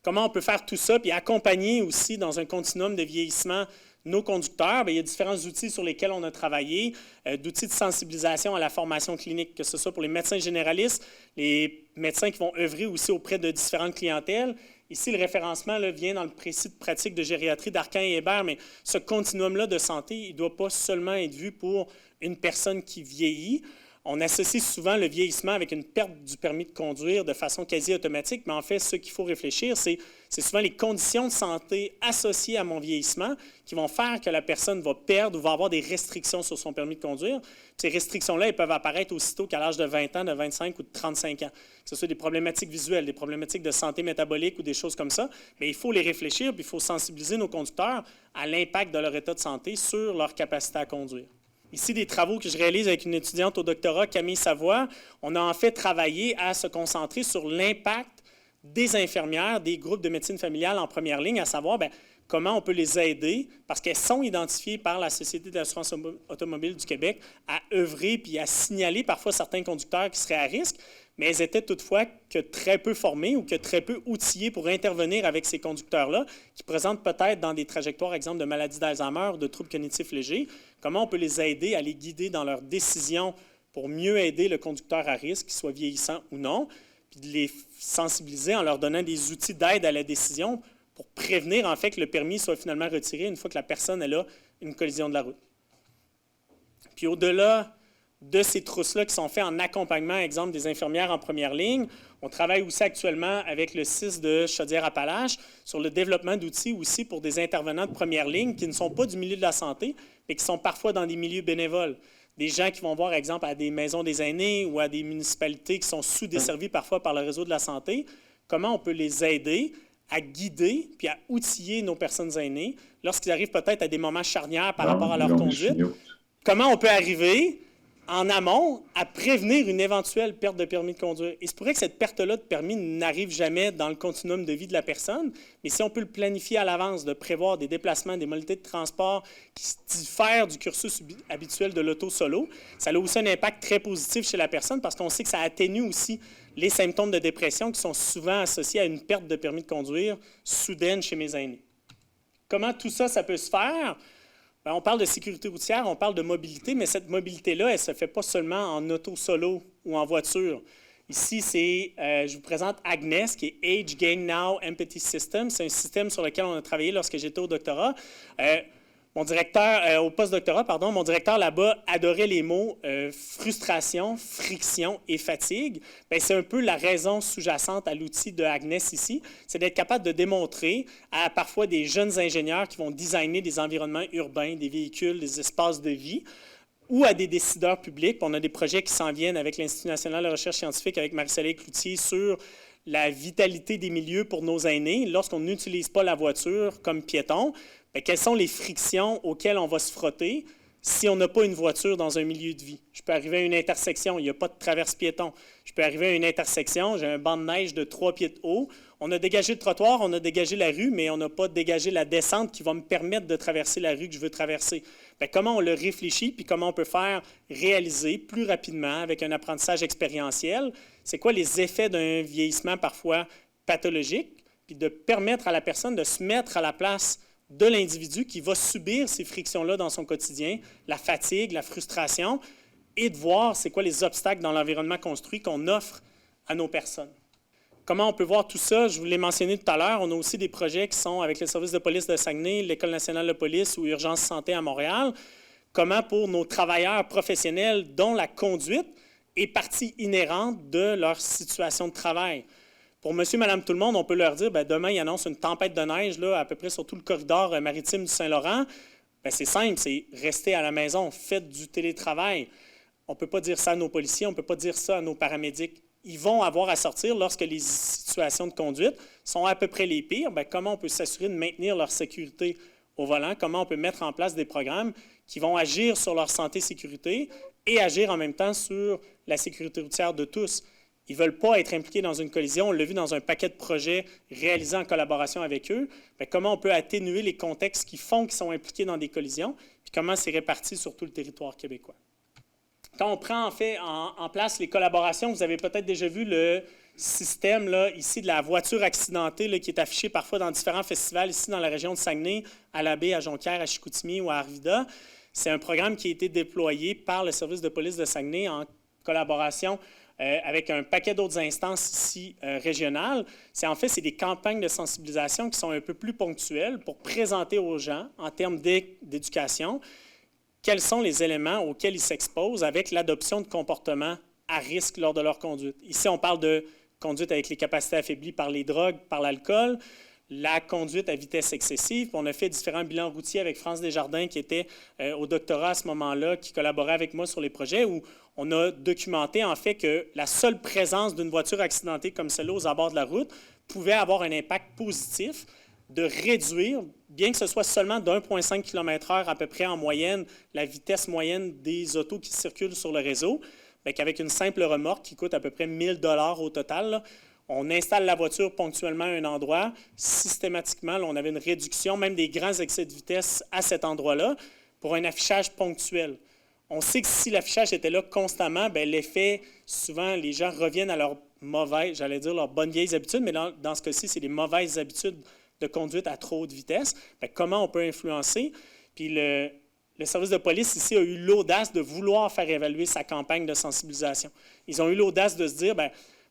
Comment on peut faire tout ça, puis accompagner aussi dans un continuum de vieillissement nos conducteurs? Bien, il y a différents outils sur lesquels on a travaillé, d'outils de sensibilisation à la formation clinique, que ce soit pour les médecins généralistes, les médecins qui vont œuvrer aussi auprès de différentes clientèles. Ici, le référencement là, vient dans le précis de pratique de gériatrie d'Arcan et Hébert, mais ce continuum-là de santé, il ne doit pas seulement être vu pour une personne qui vieillit. On associe souvent le vieillissement avec une perte du permis de conduire de façon quasi automatique, mais en fait, ce qu'il faut réfléchir, c'est souvent les conditions de santé associées à mon vieillissement qui vont faire que la personne va perdre ou va avoir des restrictions sur son permis de conduire. Puis ces restrictions-là, elles peuvent apparaître aussitôt qu'à l'âge de 20 ans, de 25 ou de 35 ans. Que ce soit des problématiques visuelles, des problématiques de santé métabolique ou des choses comme ça, mais il faut les réfléchir, puis il faut sensibiliser nos conducteurs à l'impact de leur état de santé sur leur capacité à conduire. Ici, des travaux que je réalise avec une étudiante au doctorat, Camille Savoie, on a en fait travaillé à se concentrer sur l'impact des infirmières, des groupes de médecine familiale en première ligne, à savoir bien, comment on peut les aider, parce qu'elles sont identifiées par la Société d'assurance automobile du Québec à œuvrer puis à signaler parfois certains conducteurs qui seraient à risque, mais elles étaient toutefois que très peu formées ou que très peu outillées pour intervenir avec ces conducteurs-là, qui présentent peut-être dans des trajectoires, exemple de maladies d'Alzheimer ou de troubles cognitifs légers, comment on peut les aider à les guider dans leurs décisions pour mieux aider le conducteur à risque, qu'il soit vieillissant ou non, puis de les sensibiliser en leur donnant des outils d'aide à la décision pour prévenir en fait que le permis soit finalement retiré une fois que la personne elle a une collision de la route. Puis au-delà de ces trousses-là qui sont faites en accompagnement, exemple des infirmières en première ligne, on travaille aussi actuellement avec le CIS de Chaudière-Appalaches sur le développement d'outils aussi pour des intervenants de première ligne qui ne sont pas du milieu de la santé, mais qui sont parfois dans des milieux bénévoles. Des gens qui vont voir, exemple, à des maisons des aînés ou à des municipalités qui sont sous-desservies parfois par le réseau de la santé, comment on peut les aider à guider puis à outiller nos personnes aînées lorsqu'ils arrivent peut-être à des moments charnières par rapport à leur conduite. Comment on peut arriver en amont à prévenir une éventuelle perte de permis de conduire. Il se pourrait que cette perte-là de permis n'arrive jamais dans le continuum de vie de la personne, mais si on peut le planifier à l'avance, de prévoir des déplacements, des modalités de transport qui diffèrent du cursus habituel de l'auto-solo, ça a aussi un impact très positif chez la personne parce qu'on sait que ça atténue aussi les symptômes de dépression qui sont souvent associés à une perte de permis de conduire soudaine chez mes aînés. Comment tout ça, ça peut se faire? Bien, on parle de sécurité routière, on parle de mobilité, mais cette mobilité-là, elle ne se fait pas seulement en auto-solo ou en voiture. Ici, je vous présente Agnes, qui est Age Gain Now Empathy System. C'est un système sur lequel on a travaillé lorsque j'étais au doctorat. Au post-doctorat, mon directeur là-bas adorait les mots frustration, friction et fatigue. Bien, c'est un peu la raison sous-jacente à l'outil de Agnes ici, c'est d'être capable de démontrer à parfois des jeunes ingénieurs qui vont designer des environnements urbains, des véhicules, des espaces de vie, ou à des décideurs publics. On a des projets qui s'en viennent avec l'Institut national de recherche scientifique, avec Marie-Soleil Cloutier, sur la vitalité des milieux pour nos aînés lorsqu'on n'utilise pas la voiture comme piéton. Bien, quelles sont les frictions auxquelles on va se frotter si on n'a pas une voiture dans un milieu de vie? Je peux arriver à une intersection, il n'y a pas de traverse piéton. Je peux arriver à une intersection, j'ai un banc de neige de 3 pieds de haut. On a dégagé le trottoir, on a dégagé la rue, mais on n'a pas dégagé la descente qui va me permettre de traverser la rue que je veux traverser. Bien, comment on le réfléchit, puis comment on peut faire réaliser plus rapidement avec un apprentissage expérientiel? C'est quoi les effets d'un vieillissement parfois pathologique? Puis de permettre à la personne de se mettre à la place de l'individu qui va subir ces frictions-là dans son quotidien, la fatigue, la frustration, et de voir c'est quoi les obstacles dans l'environnement construit qu'on offre à nos personnes. Comment on peut voir tout ça? Je vous l'ai mentionné tout à l'heure, on a aussi des projets qui sont avec le service de police de Saguenay, l'École nationale de police ou Urgence Santé à Montréal. Comment pour nos travailleurs professionnels dont la conduite est partie inhérente de leur situation de travail. Pour monsieur, madame, tout le monde, on peut leur dire, demain, il annonce une tempête de neige là, à peu près sur tout le corridor maritime du Saint-Laurent. C'est simple, c'est rester à la maison, faites du télétravail. On ne peut pas dire ça à nos policiers, on ne peut pas dire ça à nos paramédics. Ils vont avoir à sortir lorsque les situations de conduite sont à peu près les pires. Comment on peut s'assurer de maintenir leur sécurité au volant? Comment on peut mettre en place des programmes qui vont agir sur leur santé et sécurité et agir en même temps sur la sécurité routière de tous? Ils ne veulent pas être impliqués dans une collision. On l'a vu dans un paquet de projets réalisés en collaboration avec eux. Comment on peut atténuer les contextes qui font qu'ils sont impliqués dans des collisions, puis comment c'est réparti sur tout le territoire québécois. Quand on prend en place les collaborations, vous avez peut-être déjà vu le système là, ici de la voiture accidentée là, qui est affiché parfois dans différents festivals ici dans la région de Saguenay, à la baie, à Jonquière, à Chicoutimi ou à Arvida. C'est un programme qui a été déployé par le service de police de Saguenay en collaboration avec un paquet d'autres instances ici régionales. C'est des campagnes de sensibilisation qui sont un peu plus ponctuelles pour présenter aux gens, en termes d'éducation, quels sont les éléments auxquels ils s'exposent avec l'adoption de comportements à risque lors de leur conduite. Ici, on parle de conduite avec les capacités affaiblies par les drogues, par l'alcool, la conduite à vitesse excessive. On a fait différents bilans routiers avec France Desjardins qui était au doctorat à ce moment-là, qui collaborait avec moi sur les projets, où on a documenté en fait que la seule présence d'une voiture accidentée comme celle-là aux abords de la route pouvait avoir un impact positif de réduire, bien que ce soit seulement de 1,5 km/h à peu près en moyenne, la vitesse moyenne des autos qui circulent sur le réseau, qu'avec une simple remorque qui coûte à peu près 1 000 $ au total, là, on installe la voiture ponctuellement à un endroit. Systématiquement, là, on avait une réduction, même des grands excès de vitesse à cet endroit-là, pour un affichage ponctuel. On sait que si l'affichage était là constamment, l'effet, souvent, les gens reviennent à leur leurs bonnes vieilles habitudes, mais dans ce cas-ci, c'est les mauvaises habitudes de conduite à trop haute vitesse. Comment on peut influencer? Puis le service de police ici a eu l'audace de vouloir faire évaluer sa campagne de sensibilisation. Ils ont eu l'audace de se dire,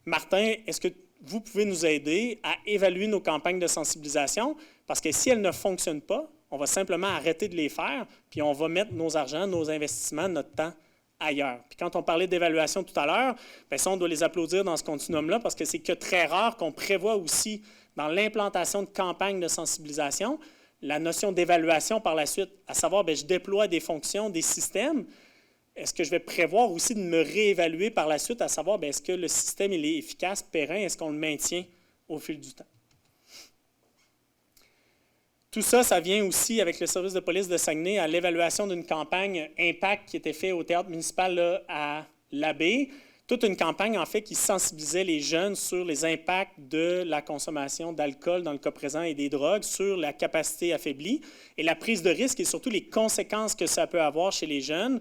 Martin, est-ce que vous pouvez nous aider à évaluer nos campagnes de sensibilisation? Parce que si elles ne fonctionnent pas, on va simplement arrêter de les faire, puis on va mettre nos argents, nos investissements, notre temps ailleurs. Puis quand on parlait d'évaluation tout à l'heure, ça, on doit les applaudir dans ce continuum-là, parce que c'est que très rare qu'on prévoit aussi dans l'implantation de campagnes de sensibilisation, la notion d'évaluation par la suite, à savoir, je déploie des fonctions, des systèmes. Est-ce que je vais prévoir aussi de me réévaluer par la suite, à savoir, est-ce que le système il est efficace, périn, est-ce qu'on le maintient au fil du temps? Tout ça, ça vient aussi avec le service de police de Saguenay à l'évaluation d'une campagne Impact qui était faite au théâtre municipal là, à l'Abbé. Toute une campagne, en fait, qui sensibilisait les jeunes sur les impacts de la consommation d'alcool, dans le cas présent, et des drogues, sur la capacité affaiblie et la prise de risque et surtout les conséquences que ça peut avoir chez les jeunes,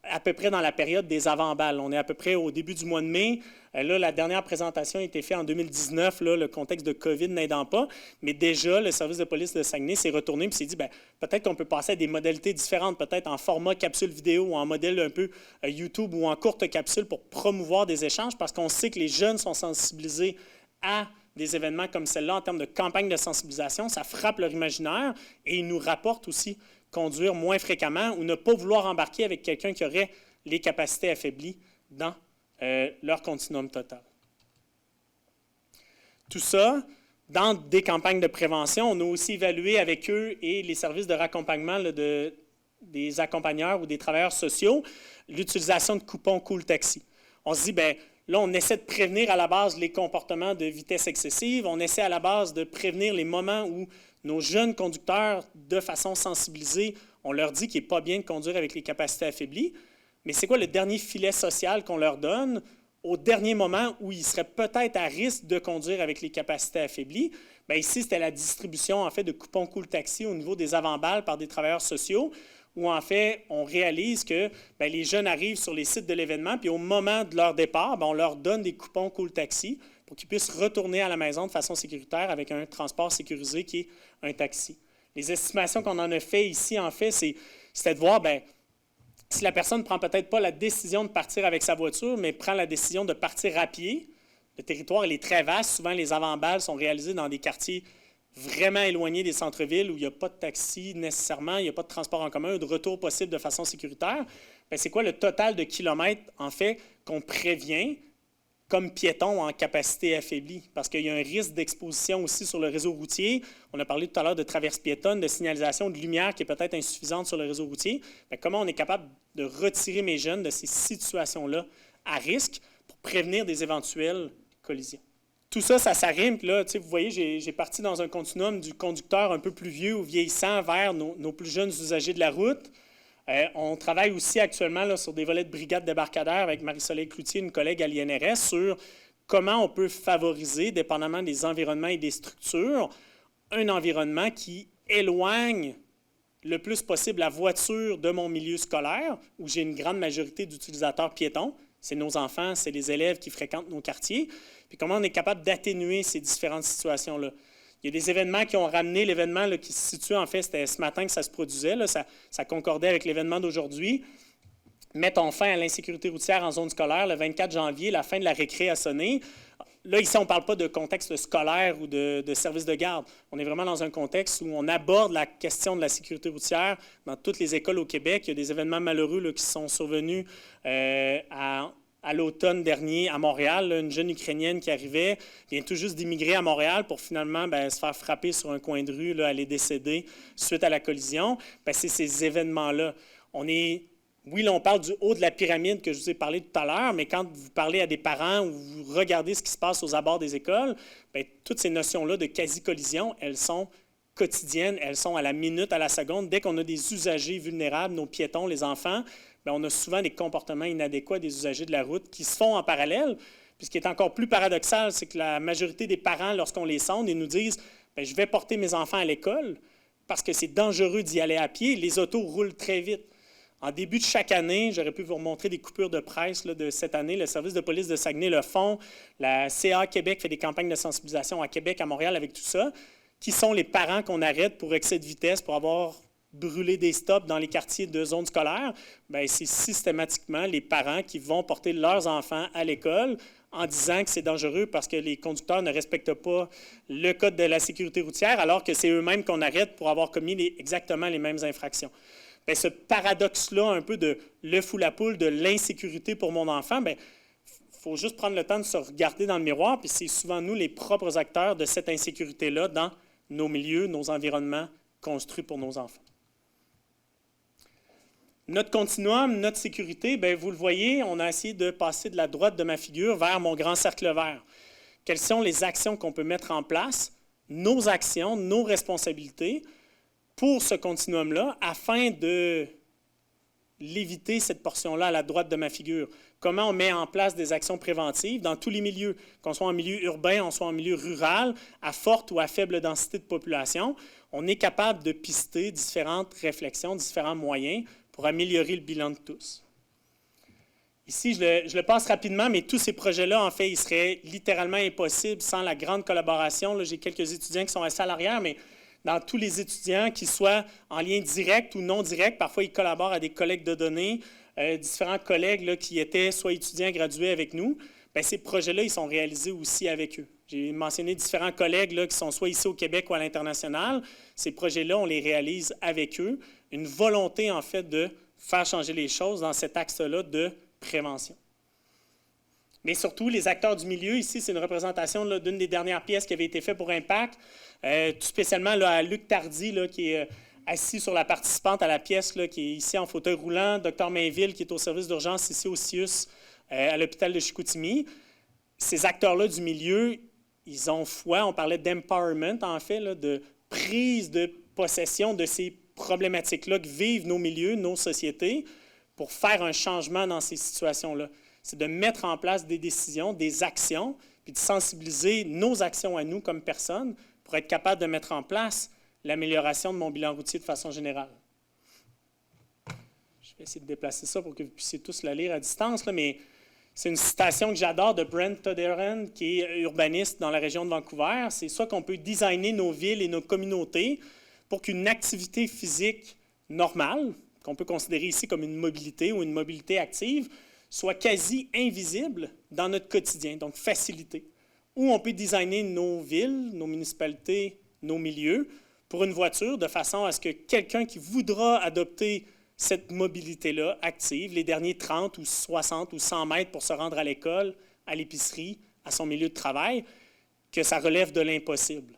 à peu près dans la période des avant-balles. On est à peu près au début du mois de mai. Là, la dernière présentation a été faite en 2019, là, le contexte de COVID n'aidant pas. Mais déjà, le service de police de Saguenay s'est retourné et s'est dit, peut-être qu'on peut passer à des modalités différentes, peut-être en format capsule vidéo ou en modèle un peu YouTube ou en courte capsule pour promouvoir des échanges parce qu'on sait que les jeunes sont sensibilisés à des événements comme celle-là en termes de campagne de sensibilisation. Ça frappe leur imaginaire et ils nous rapportent aussi conduire moins fréquemment ou ne pas vouloir embarquer avec quelqu'un qui aurait les capacités affaiblies dans leur continuum total. Tout ça, dans des campagnes de prévention, on a aussi évalué avec eux et les services de raccompagnement là, des accompagneurs ou des travailleurs sociaux l'utilisation de coupons Cool Taxi. On se dit, là, on essaie de prévenir à la base les comportements de vitesse excessive, on essaie à la base de prévenir les moments où nos jeunes conducteurs, de façon sensibilisée, on leur dit qu'il n'est pas bien de conduire avec les capacités affaiblies. Mais c'est quoi le dernier filet social qu'on leur donne au dernier moment où ils seraient peut-être à risque de conduire avec les capacités affaiblies? Ici, c'était la distribution en fait, de coupons Cool Taxi au niveau des avant-balles par des travailleurs sociaux, où en fait, on réalise que les jeunes arrivent sur les sites de l'événement, puis au moment de leur départ, on leur donne des coupons Cool Taxi pour qu'ils puissent retourner à la maison de façon sécuritaire avec un transport sécurisé qui est un taxi. Les estimations qu'on en a fait ici, en fait, c'était de voir, bien, si la personne ne prend peut-être pas la décision de partir avec sa voiture, mais prend la décision de partir à pied, le territoire il est très vaste. Souvent, les avant-balles sont réalisées dans des quartiers vraiment éloignés des centres-villes où il n'y a pas de taxi nécessairement, il n'y a pas de transport en commun, de retour possible de façon sécuritaire. Bien, c'est quoi le total de kilomètres, en fait, qu'on prévient comme piéton en capacité affaiblie? Parce qu'il y a un risque d'exposition aussi sur le réseau routier. On a parlé tout à l'heure de traverse piétonne, de signalisation de lumière qui est peut-être insuffisante sur le réseau routier. Bien, comment on est capable de retirer mes jeunes de ces situations-là à risque pour prévenir des éventuelles collisions? Tout ça, ça s'arrime. Là, vous voyez, j'ai parti dans un continuum du conducteur un peu plus vieux ou vieillissant vers nos plus jeunes usagers de la route. On travaille aussi actuellement là, sur des volets de brigade débarcadère avec Marie-Soleil Cloutier, une collègue à l'INRS, sur comment on peut favoriser, dépendamment des environnements et des structures, un environnement qui éloigne le plus possible la voiture de mon milieu scolaire, où j'ai une grande majorité d'utilisateurs piétons. C'est nos enfants, c'est les élèves qui fréquentent nos quartiers. Puis comment on est capable d'atténuer ces différentes situations-là. Il y a des événements qui ont ramené l'événement qui se situe, en fait, c'était ce matin que ça se produisait, là, ça concordait avec l'événement d'aujourd'hui. Mettons fin à l'insécurité routière en zone scolaire, le 24 janvier, la fin de la récré a sonné. Là, ici, on ne parle pas de contexte scolaire ou de service de garde. On est vraiment dans un contexte où on aborde la question de la sécurité routière dans toutes les écoles au Québec. Il y a des événements malheureux là, qui sont survenus à l'automne dernier à Montréal. Là, une jeune Ukrainienne qui arrivait, vient tout juste d'immigrer à Montréal pour finalement se faire frapper sur un coin de rue, là, elle est décédée suite à la collision. Bien, c'est ces événements-là. Oui, là, on parle du haut de la pyramide que je vous ai parlé tout à l'heure, mais quand vous parlez à des parents ou vous regardez ce qui se passe aux abords des écoles, bien, toutes ces notions-là de quasi-collision, elles sont quotidiennes, elles sont à la minute, à la seconde. Dès qu'on a des usagers vulnérables, nos piétons, les enfants, bien, on a souvent des comportements inadéquats des usagers de la route qui se font en parallèle. Puis ce qui est encore plus paradoxal, c'est que la majorité des parents, lorsqu'on les sonde, ils nous disent « je vais porter mes enfants à l'école parce que c'est dangereux d'y aller à pied, les autos roulent très vite ». En début de chaque année, j'aurais pu vous remontrer des coupures de presse là, de cette année. Le service de police de Saguenay le font. La CA Québec fait des campagnes de sensibilisation à Québec, à Montréal avec tout ça. Qui sont les parents qu'on arrête pour excès de vitesse, pour avoir brûlé des stops dans les quartiers de zones scolaires? Bien, c'est systématiquement les parents qui vont porter leurs enfants à l'école en disant que c'est dangereux parce que les conducteurs ne respectent pas le code de la sécurité routière, alors que c'est eux-mêmes qu'on arrête pour avoir commis exactement les mêmes infractions. Bien, ce paradoxe-là, un peu de l'œuf ou la poule, de l'insécurité pour mon enfant, bien, il faut juste prendre le temps de se regarder dans le miroir, puis c'est souvent nous les propres acteurs de cette insécurité-là dans nos milieux, nos environnements construits pour nos enfants. Notre continuum, notre sécurité, bien, vous le voyez, on a essayé de passer de la droite de ma figure vers mon grand cercle vert. Quelles sont les actions qu'on peut mettre en place, nos actions, nos responsabilités, pour ce continuum-là, afin de l'éviter, cette portion-là, à la droite de ma figure. Comment on met en place des actions préventives dans tous les milieux, qu'on soit en milieu urbain, qu'on soit en milieu rural, à forte ou à faible densité de population. On est capable de pister différentes réflexions, différents moyens pour améliorer le bilan de tous. Ici, je le passe rapidement, mais tous ces projets-là, en fait, ils seraient littéralement impossibles sans la grande collaboration. Là, j'ai quelques étudiants qui sont assis à l'arrière, mais dans tous les étudiants, qu'ils soient en lien direct ou non direct, parfois ils collaborent à des collègues de données, différents collègues là, qui étaient soit étudiants gradués avec nous, bien, ces projets-là, ils sont réalisés aussi avec eux. J'ai mentionné différents collègues là, qui sont soit ici au Québec ou à l'international. Ces projets-là, on les réalise avec eux. Une volonté, en fait, de faire changer les choses dans cet axe-là de prévention. Mais surtout, les acteurs du milieu, ici, c'est une représentation là, d'une des dernières pièces qui avait été faite pour Impact, tout spécialement là, à Luc Tardy, là, qui est assis sur la participante à la pièce, là, qui est ici en fauteuil roulant, Dr Mainville, qui est au service d'urgence ici au CIUS, à l'hôpital de Chicoutimi. Ces acteurs-là du milieu, ils ont foi, on parlait d'empowerment, en fait, là, de prise de possession de ces problématiques-là que vivent nos milieux, nos sociétés, pour faire un changement dans ces situations-là. C'est de mettre en place des décisions, des actions, puis de sensibiliser nos actions à nous comme personnes pour être capable de mettre en place l'amélioration de mon bilan routier de façon générale. Je vais essayer de déplacer ça pour que vous puissiez tous la lire à distance, là, mais c'est une citation que j'adore de Brent Toderen, qui est urbaniste dans la région de Vancouver. C'est soit qu'on peut designer nos villes et nos communautés pour qu'une activité physique normale, qu'on peut considérer ici comme une mobilité ou une mobilité active, soit quasi invisible dans notre quotidien, donc facilitée. Où on peut designer nos villes, nos municipalités, nos milieux pour une voiture de façon à ce que quelqu'un qui voudra adopter cette mobilité-là active, les derniers 30 ou 60 ou 100 mètres pour se rendre à l'école, à l'épicerie, à son milieu de travail, que ça relève de l'impossible.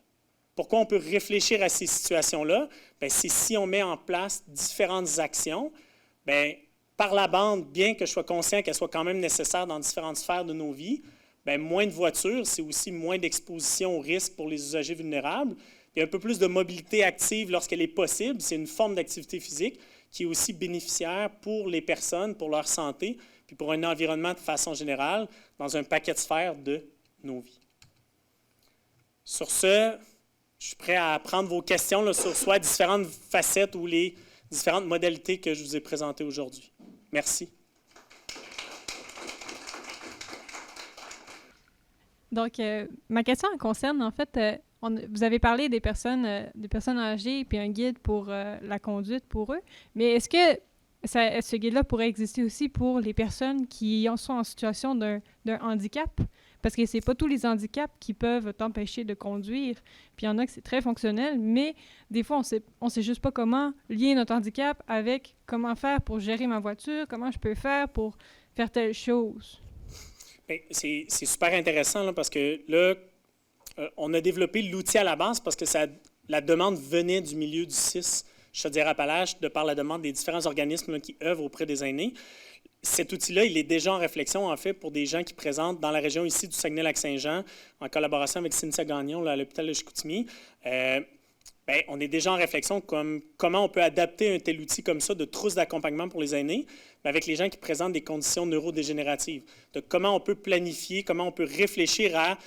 Pourquoi on peut réfléchir à ces situations-là? C'est si on met en place différentes actions, par la bande, bien que je sois conscient qu'elles soient quand même nécessaires dans différentes sphères de nos vies, moins de voitures, c'est aussi moins d'exposition au risque pour les usagers vulnérables. Puis un peu plus de mobilité active lorsqu'elle est possible. C'est une forme d'activité physique qui est aussi bénéficiaire pour les personnes, pour leur santé, puis pour un environnement de façon générale, dans un paquet de sphères de nos vies. Sur ce, je suis prêt à prendre vos questions là, sur soit différentes facettes ou les différentes modalités que je vous ai présentées aujourd'hui. Merci. Donc, ma question concerne, en fait, vous avez parlé des personnes âgées puis un guide pour la conduite pour eux, mais est-ce que ce guide-là pourrait exister aussi pour les personnes qui sont en situation d'un handicap? Parce que c'est pas tous les handicaps qui peuvent t'empêcher de conduire. Puis il y en a que c'est très fonctionnel, mais des fois, on sait juste pas comment lier notre handicap avec comment faire pour gérer ma voiture, comment je peux faire pour faire telle chose. C'est super intéressant là, parce que là, on a développé l'outil à la base parce que la demande venait du milieu du CIS Chaudière-Appalaches de par la demande des différents organismes là, qui œuvrent auprès des aînés. Cet outil-là, il est déjà en réflexion, en fait, pour des gens qui présentent dans la région ici du Saguenay-Lac-Saint-Jean, en collaboration avec Cynthia Gagnon là, à l'hôpital de Chicoutimi. On est déjà en réflexion comme comment on peut adapter un tel outil comme ça de trousse d'accompagnement pour les aînés avec les gens qui présentent des conditions neurodégénératives. De comment on peut planifier, comment on peut réfléchir à...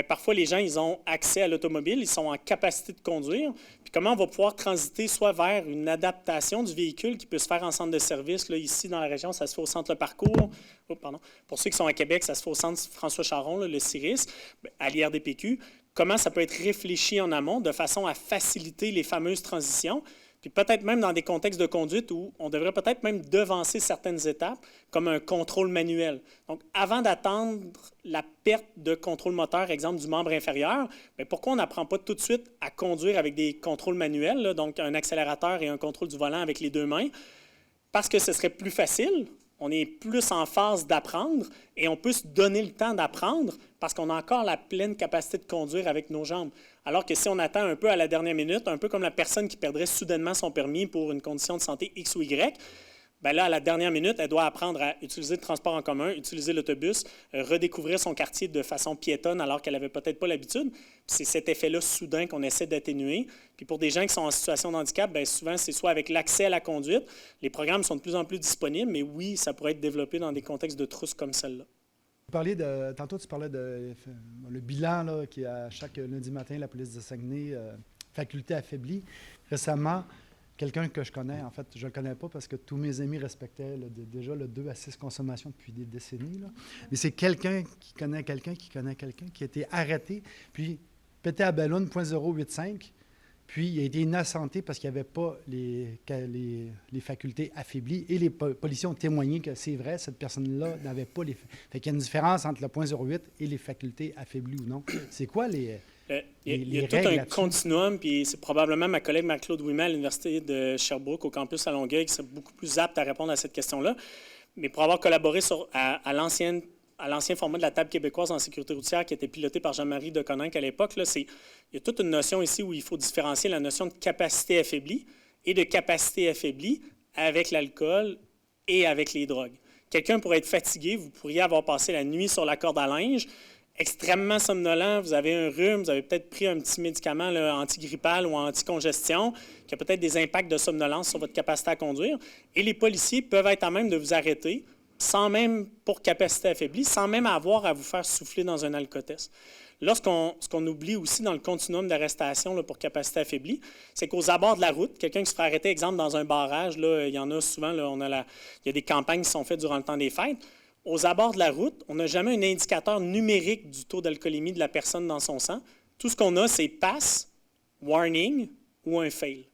parfois, les gens, ils ont accès à l'automobile, ils sont en capacité de conduire. Puis comment on va pouvoir transiter soit vers une adaptation du véhicule qui peut se faire en centre de service. Là, ici, dans la région, ça se fait au centre Le Parcours. Pour ceux qui sont à Québec, ça se fait au centre François Charon, là, le CIRIS, à l'IRDPQ. Comment ça peut être réfléchi en amont de façon à faciliter les fameuses transitions. Puis peut-être même dans des contextes de conduite où on devrait peut-être même devancer certaines étapes, comme un contrôle manuel. Donc, avant d'attendre la perte de contrôle moteur, exemple du membre inférieur, pourquoi on n'apprend pas tout de suite à conduire avec des contrôles manuels, là, donc un accélérateur et un contrôle du volant avec les deux mains? Parce que ce serait plus facile, on est plus en phase d'apprendre et on peut se donner le temps d'apprendre parce qu'on a encore la pleine capacité de conduire avec nos jambes. Alors que si on attend un peu à la dernière minute, un peu comme la personne qui perdrait soudainement son permis pour une condition de santé X ou Y, là, à la dernière minute, elle doit apprendre à utiliser le transport en commun, utiliser l'autobus, redécouvrir son quartier de façon piétonne alors qu'elle n'avait peut-être pas l'habitude. Puis c'est cet effet-là soudain qu'on essaie d'atténuer. Puis pour des gens qui sont en situation de handicap, souvent, c'est soit avec l'accès à la conduite. Les programmes sont de plus en plus disponibles, mais oui, ça pourrait être développé dans des contextes de trousse comme celle-là. Tantôt, tu parlais de le bilan là, qui est à chaque lundi matin, la police de Saguenay, faculté affaiblie. Récemment, quelqu'un que je connais, en fait, je ne le connais pas parce que tous mes amis respectaient déjà le 2 à 6 consommations depuis des décennies. Là. Mais c'est quelqu'un qui connaît quelqu'un qui a été arrêté, puis pété à ballon, .085, puis il a été innocenté parce qu'il n'y avait pas les facultés affaiblies. Et les policiers ont témoigné que c'est vrai, cette personne-là n'avait pas les... Fait qu'il y a une différence entre le .08 et les facultés affaiblies ou non. C'est quoi les... Il y a tout un continuum, puis c'est probablement ma collègue Marc-Claude Ouimet à l'Université de Sherbrooke, au campus à Longueuil, qui serait beaucoup plus apte à répondre à cette question-là. Mais pour avoir collaboré à l'ancien format de la table québécoise en sécurité routière qui était piloté par Jean-Marie Deconinck à l'époque, il y a toute une notion ici où il faut différencier la notion de capacité affaiblie et de capacité affaiblie avec l'alcool et avec les drogues. Quelqu'un pourrait être fatigué, vous pourriez avoir passé la nuit sur la corde à linge, extrêmement somnolent, vous avez un rhume, vous avez peut-être pris un petit médicament là, antigrippal ou anticongestion qui a peut-être des impacts de somnolence sur votre capacité à conduire. Et les policiers peuvent être à même de vous arrêter, sans même pour capacité affaiblie, sans même avoir à vous faire souffler dans un alcotest. Là, ce qu'on oublie aussi dans le continuum d'arrestation là, pour capacité affaiblie, c'est qu'aux abords de la route, quelqu'un qui se ferait arrêter, exemple, dans un barrage, là, il y en a souvent, là, il y a des campagnes qui sont faites durant le temps des fêtes. Aux abords de la route, on n'a jamais un indicateur numérique du taux d'alcoolémie de la personne dans son sang. Tout ce qu'on a, c'est pass, warning ou un fail.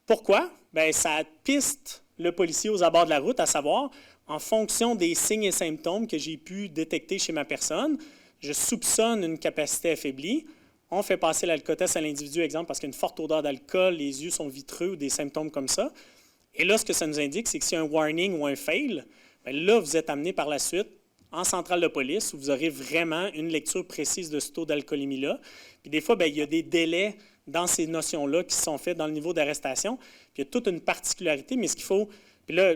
Pourquoi? Bien, ça piste le policier aux abords de la route, à savoir, en fonction des signes et symptômes que j'ai pu détecter chez ma personne, je soupçonne une capacité affaiblie. On fait passer l'alcotest à l'individu, exemple, parce qu'il y a une forte odeur d'alcool, les yeux sont vitreux ou des symptômes comme ça. Et là, ce que ça nous indique, c'est que s'il y a un warning ou un fail, bien là, vous êtes amené par la suite en centrale de police où vous aurez vraiment une lecture précise de ce taux d'alcoolémie-là. Puis des fois, bien, il y a des délais dans ces notions-là qui sont faits dans le niveau d'arrestation. Puis il y a toute une particularité, mais ce qu'il faut... Puis là,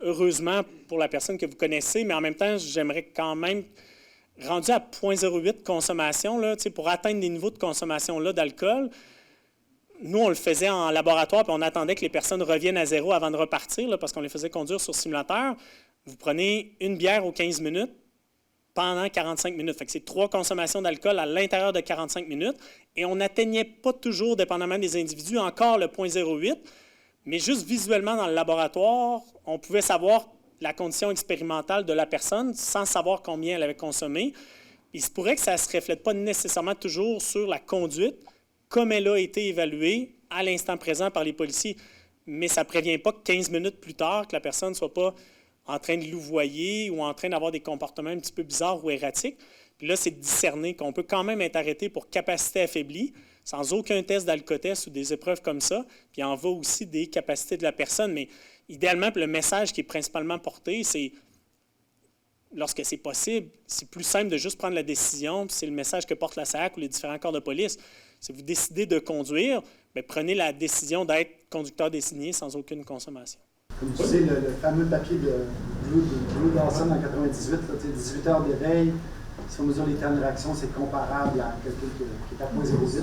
heureusement pour la personne que vous connaissez, mais en même temps, j'aimerais quand même... Rendu à 0,08 consommation, là, pour atteindre des niveaux de consommation-là d'alcool, nous, on le faisait en laboratoire, puis on attendait que les personnes reviennent à zéro avant de repartir, là, parce qu'on les faisait conduire sur simulateur. Vous prenez une bière aux 15 minutes pendant 45 minutes. Fait que c'est 3 consommations d'alcool à l'intérieur de 45 minutes. Et on n'atteignait pas toujours, dépendamment des individus, encore le 0,08, mais juste visuellement dans le laboratoire, on pouvait savoir la condition expérimentale de la personne sans savoir combien elle avait consommé. Il se pourrait que ça ne se reflète pas nécessairement toujours sur la conduite, comme elle a été évaluée à l'instant présent par les policiers. Mais ça ne prévient pas que 15 minutes plus tard, que la personne ne soit pas en train de louvoyer ou en train d'avoir des comportements un petit peu bizarres ou erratiques. Puis là, c'est de discerner qu'on peut quand même être arrêté pour capacité affaiblie, sans aucun test d'alcotest ou des épreuves comme ça. Puis il en va aussi des capacités de la personne. Mais idéalement, le message qui est principalement porté, c'est, lorsque c'est possible, c'est plus simple de juste prendre la décision. C'est le message que porte la SAAC ou les différents corps de police. Si vous décidez de conduire, bien, prenez la décision d'être conducteur désigné sans aucune consommation. Comme tu sais, le fameux papier de Drew Dawson en 98, là, 18 heures d'éveil, si on mesure les temps de réaction, c'est comparable à quelqu'un qui est à 0,08.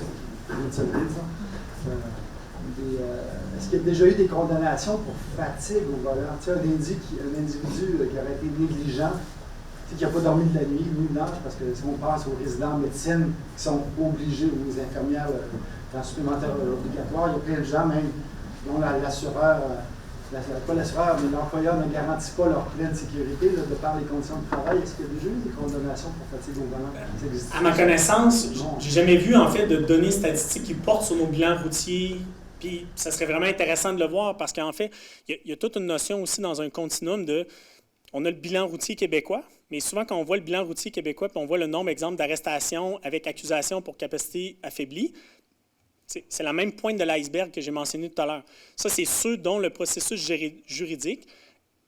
Est-ce qu'il y a déjà eu des condamnations pour fatigue au volant? Tu sais, un individu qui aurait été négligent, qui n'a pas dormi de la nuit, nuit blanche, parce que si on pense aux résidents en médecine qui sont obligés, ou aux infirmières dans supplémentaire obligatoire, il y a plein de gens même dont l'assureur, pas l'assureur, mais l'employeur ne garantit pas leur pleine sécurité là, de par les conditions de travail. Est-ce qu'il y a déjà eu des condamnations pour fatigue au volant? À ma connaissance, j'ai jamais vu en fait de données statistiques qui portent sur nos bilans routiers. Puis ça serait vraiment intéressant de le voir parce qu'en fait, il y a toute une notion aussi dans un continuum de... On a le bilan routier québécois, mais souvent quand on voit le bilan routier québécois puis on voit le nombre, exemple, d'arrestations avec accusation pour capacité affaiblie, c'est la même pointe de l'iceberg que j'ai mentionné tout à l'heure. Ça, c'est ceux dont le processus juridique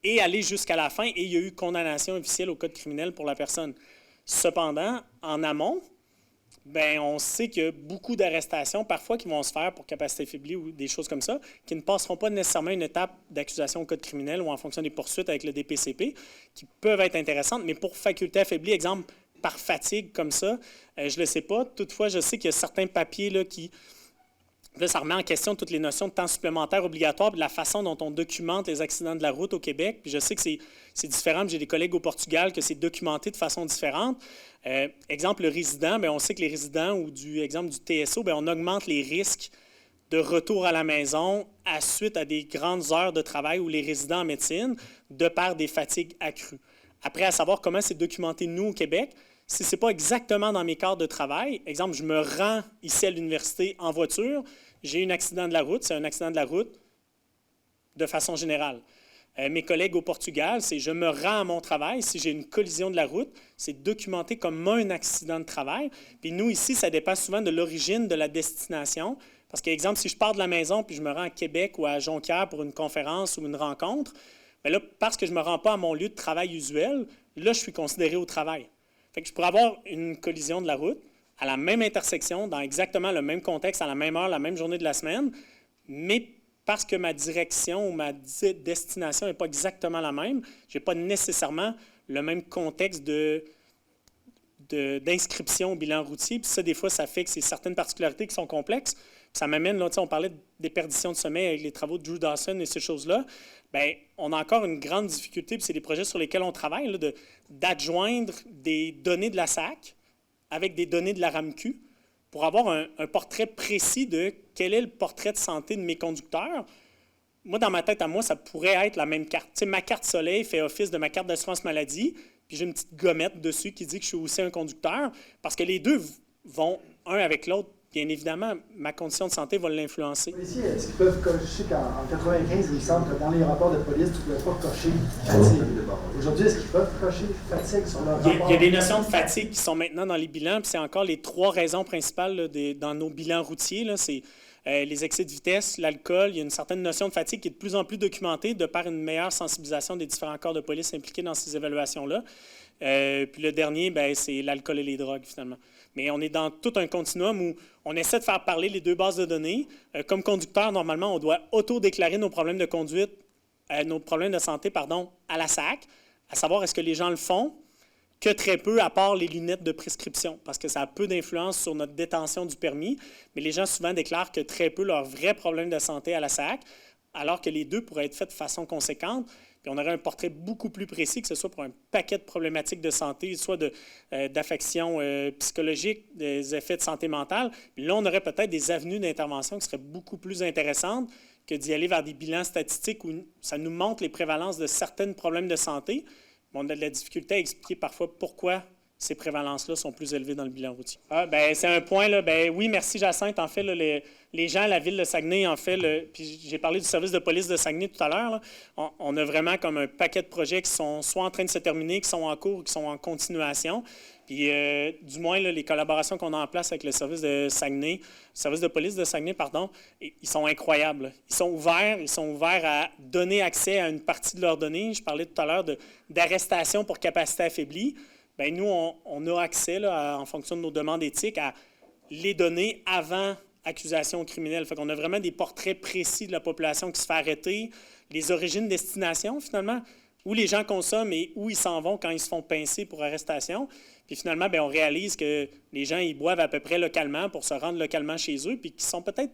est allé jusqu'à la fin et il y a eu condamnation officielle au code criminel pour la personne. Cependant, en amont, bien, on sait qu'il y a beaucoup d'arrestations, parfois, qui vont se faire pour capacité affaiblie ou des choses comme ça, qui ne passeront pas nécessairement une étape d'accusation au code criminel ou en fonction des poursuites avec le DPCP, qui peuvent être intéressantes, mais pour faculté affaiblie, exemple, par fatigue comme ça, je ne le sais pas. Toutefois, je sais qu'il y a certains papiers là, qui... Là, ça remet en question toutes les notions de temps supplémentaire obligatoire et de la façon dont on documente les accidents de la route au Québec. Puis je sais que c'est différent. J'ai des collègues au Portugal que c'est documenté de façon différente. Exemple, le résident, bien, on sait que les résidents ou exemple du TSO, bien, on augmente les risques de retour à la maison suite à des grandes heures de travail ou les résidents en médecine de par des fatigues accrues. Après, à savoir comment c'est documenté, nous, au Québec, si ce n'est pas exactement dans mes cadres de travail, exemple, je me rends ici à l'université en voiture, j'ai eu un accident de la route, c'est un accident de la route de façon générale. Mes collègues au Portugal, c'est je me rends à mon travail, si j'ai une collision de la route, c'est documenté comme un accident de travail. Puis nous, ici, ça dépend souvent de l'origine de la destination. Parce qu'exemple, si je pars de la maison puis je me rends à Québec ou à Jonquière pour une conférence ou une rencontre, bien là, parce que je ne me rends pas à mon lieu de travail usuel, là, je suis considéré au travail. Fait que je pourrais avoir une collision de la route à la même intersection, dans exactement le même contexte, à la même heure, la même journée de la semaine, mais parce que ma direction ou ma destination n'est pas exactement la même, je n'ai pas nécessairement le même contexte d'inscription au bilan routier. Puis ça, des fois, ça fait que c'est certaines particularités qui sont complexes. Puis ça m'amène, là, on parlait de déperdition de sommeil avec les travaux de Drew Dawson et ces choses-là. Bien, on a encore une grande difficulté, puis c'est des projets sur lesquels on travaille, là, d'adjoindre des données de la SAC avec des données de la RAMQ pour avoir un portrait précis de quel est le portrait de santé de mes conducteurs. Moi, dans ma tête à moi, ça pourrait être la même carte. Tu sais, ma carte soleil fait office de ma carte d'assurance maladie, puis j'ai une petite gommette dessus qui dit que je suis aussi un conducteur, parce que les deux vont un avec l'autre bien évidemment, ma condition de santé va l'influencer. Ici, est-ce qu'ils peuvent cocher? Je sais qu'en 95, il me semble que dans les rapports de police, tu ne pouvais pas cocher fatigue. Aujourd'hui, est-ce qu'ils peuvent cocher fatigue sur leur rapport? Il y a des notions de fatigue qui sont maintenant dans les bilans, puis c'est encore les 3 raisons principales là, dans nos bilans routiers. Là, c'est les excès de vitesse, l'alcool. Il y a une certaine notion de fatigue qui est de plus en plus documentée de par une meilleure sensibilisation des différents corps de police impliqués dans ces évaluations-là. Puis le dernier, c'est l'alcool et les drogues, finalement. Mais on est dans tout un continuum où on essaie de faire parler les 2 bases de données. Comme conducteur, normalement, on doit auto-déclarer nos problèmes de conduite, nos problèmes de santé, à la SAC, à savoir est-ce que les gens le font, que très peu, à part les lunettes de prescription, parce que ça a peu d'influence sur notre détention du permis, mais les gens souvent déclarent que très peu leurs vrais problèmes de santé à la SAC, alors que les 2 pourraient être faits de façon conséquente. Puis on aurait un portrait beaucoup plus précis, que ce soit pour un paquet de problématiques de santé, soit d'affections psychologiques, des effets de santé mentale. Puis là, on aurait peut-être des avenues d'intervention qui seraient beaucoup plus intéressantes que d'y aller vers des bilans statistiques où ça nous montre les prévalences de certains problèmes de santé. On a de la difficulté à expliquer parfois pourquoi ces prévalences-là sont plus élevées dans le bilan routier. C'est un point, là, oui, merci Jacinthe. En fait, là, les gens à la ville de Saguenay, en fait, puis j'ai parlé du service de police de Saguenay tout à l'heure, là, on a vraiment comme un paquet de projets qui sont soit en train de se terminer, qui sont en cours, qui sont en continuation. Puis, du moins, là, les collaborations qu'on a en place avec le service de police de Saguenay, ils sont incroyables. Là. Ils sont ouverts à donner accès à une partie de leurs données. Je parlais tout à l'heure d'arrestation pour capacité affaiblie. Bien, nous, on a accès, là, en fonction de nos demandes éthiques, à les données avant accusation criminelle. Fait qu'on a vraiment des portraits précis de la population qui se fait arrêter, les origines-destinations, finalement, où les gens consomment et où ils s'en vont quand ils se font pincer pour arrestation. Puis finalement, on réalise que les gens, ils boivent à peu près localement pour se rendre localement chez eux, puis qu'ils sont peut-être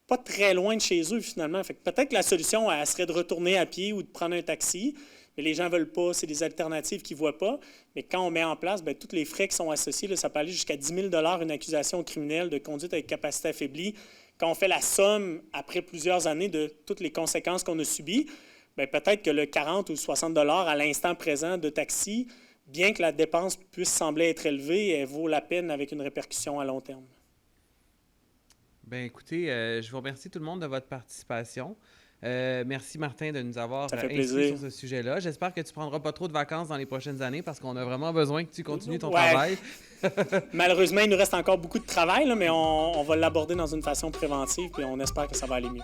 pas très loin de chez eux, finalement. Fait que peut-être que la solution, elle serait de retourner à pied ou de prendre un taxi. Mais les gens ne veulent pas, c'est des alternatives qu'ils ne voient pas. Mais quand on met en place, tous les frais qui sont associés, là, ça peut aller jusqu'à 10 000 une accusation criminelle de conduite avec capacité affaiblie. Quand on fait la somme, après plusieurs années, de toutes les conséquences qu'on a subies, peut-être que le 40 ou 60 à l'instant présent de taxi, bien que la dépense puisse sembler être élevée, elle vaut la peine avec une répercussion à long terme. Bien, écoutez, je vous remercie tout le monde de votre participation. Merci Martin de nous avoir instruits sur ce sujet-là. J'espère que tu ne prendras pas trop de vacances dans les prochaines années parce qu'on a vraiment besoin que tu continues ton travail. Malheureusement, il nous reste encore beaucoup de travail, là, mais on va l'aborder dans une façon préventive et on espère que ça va aller mieux.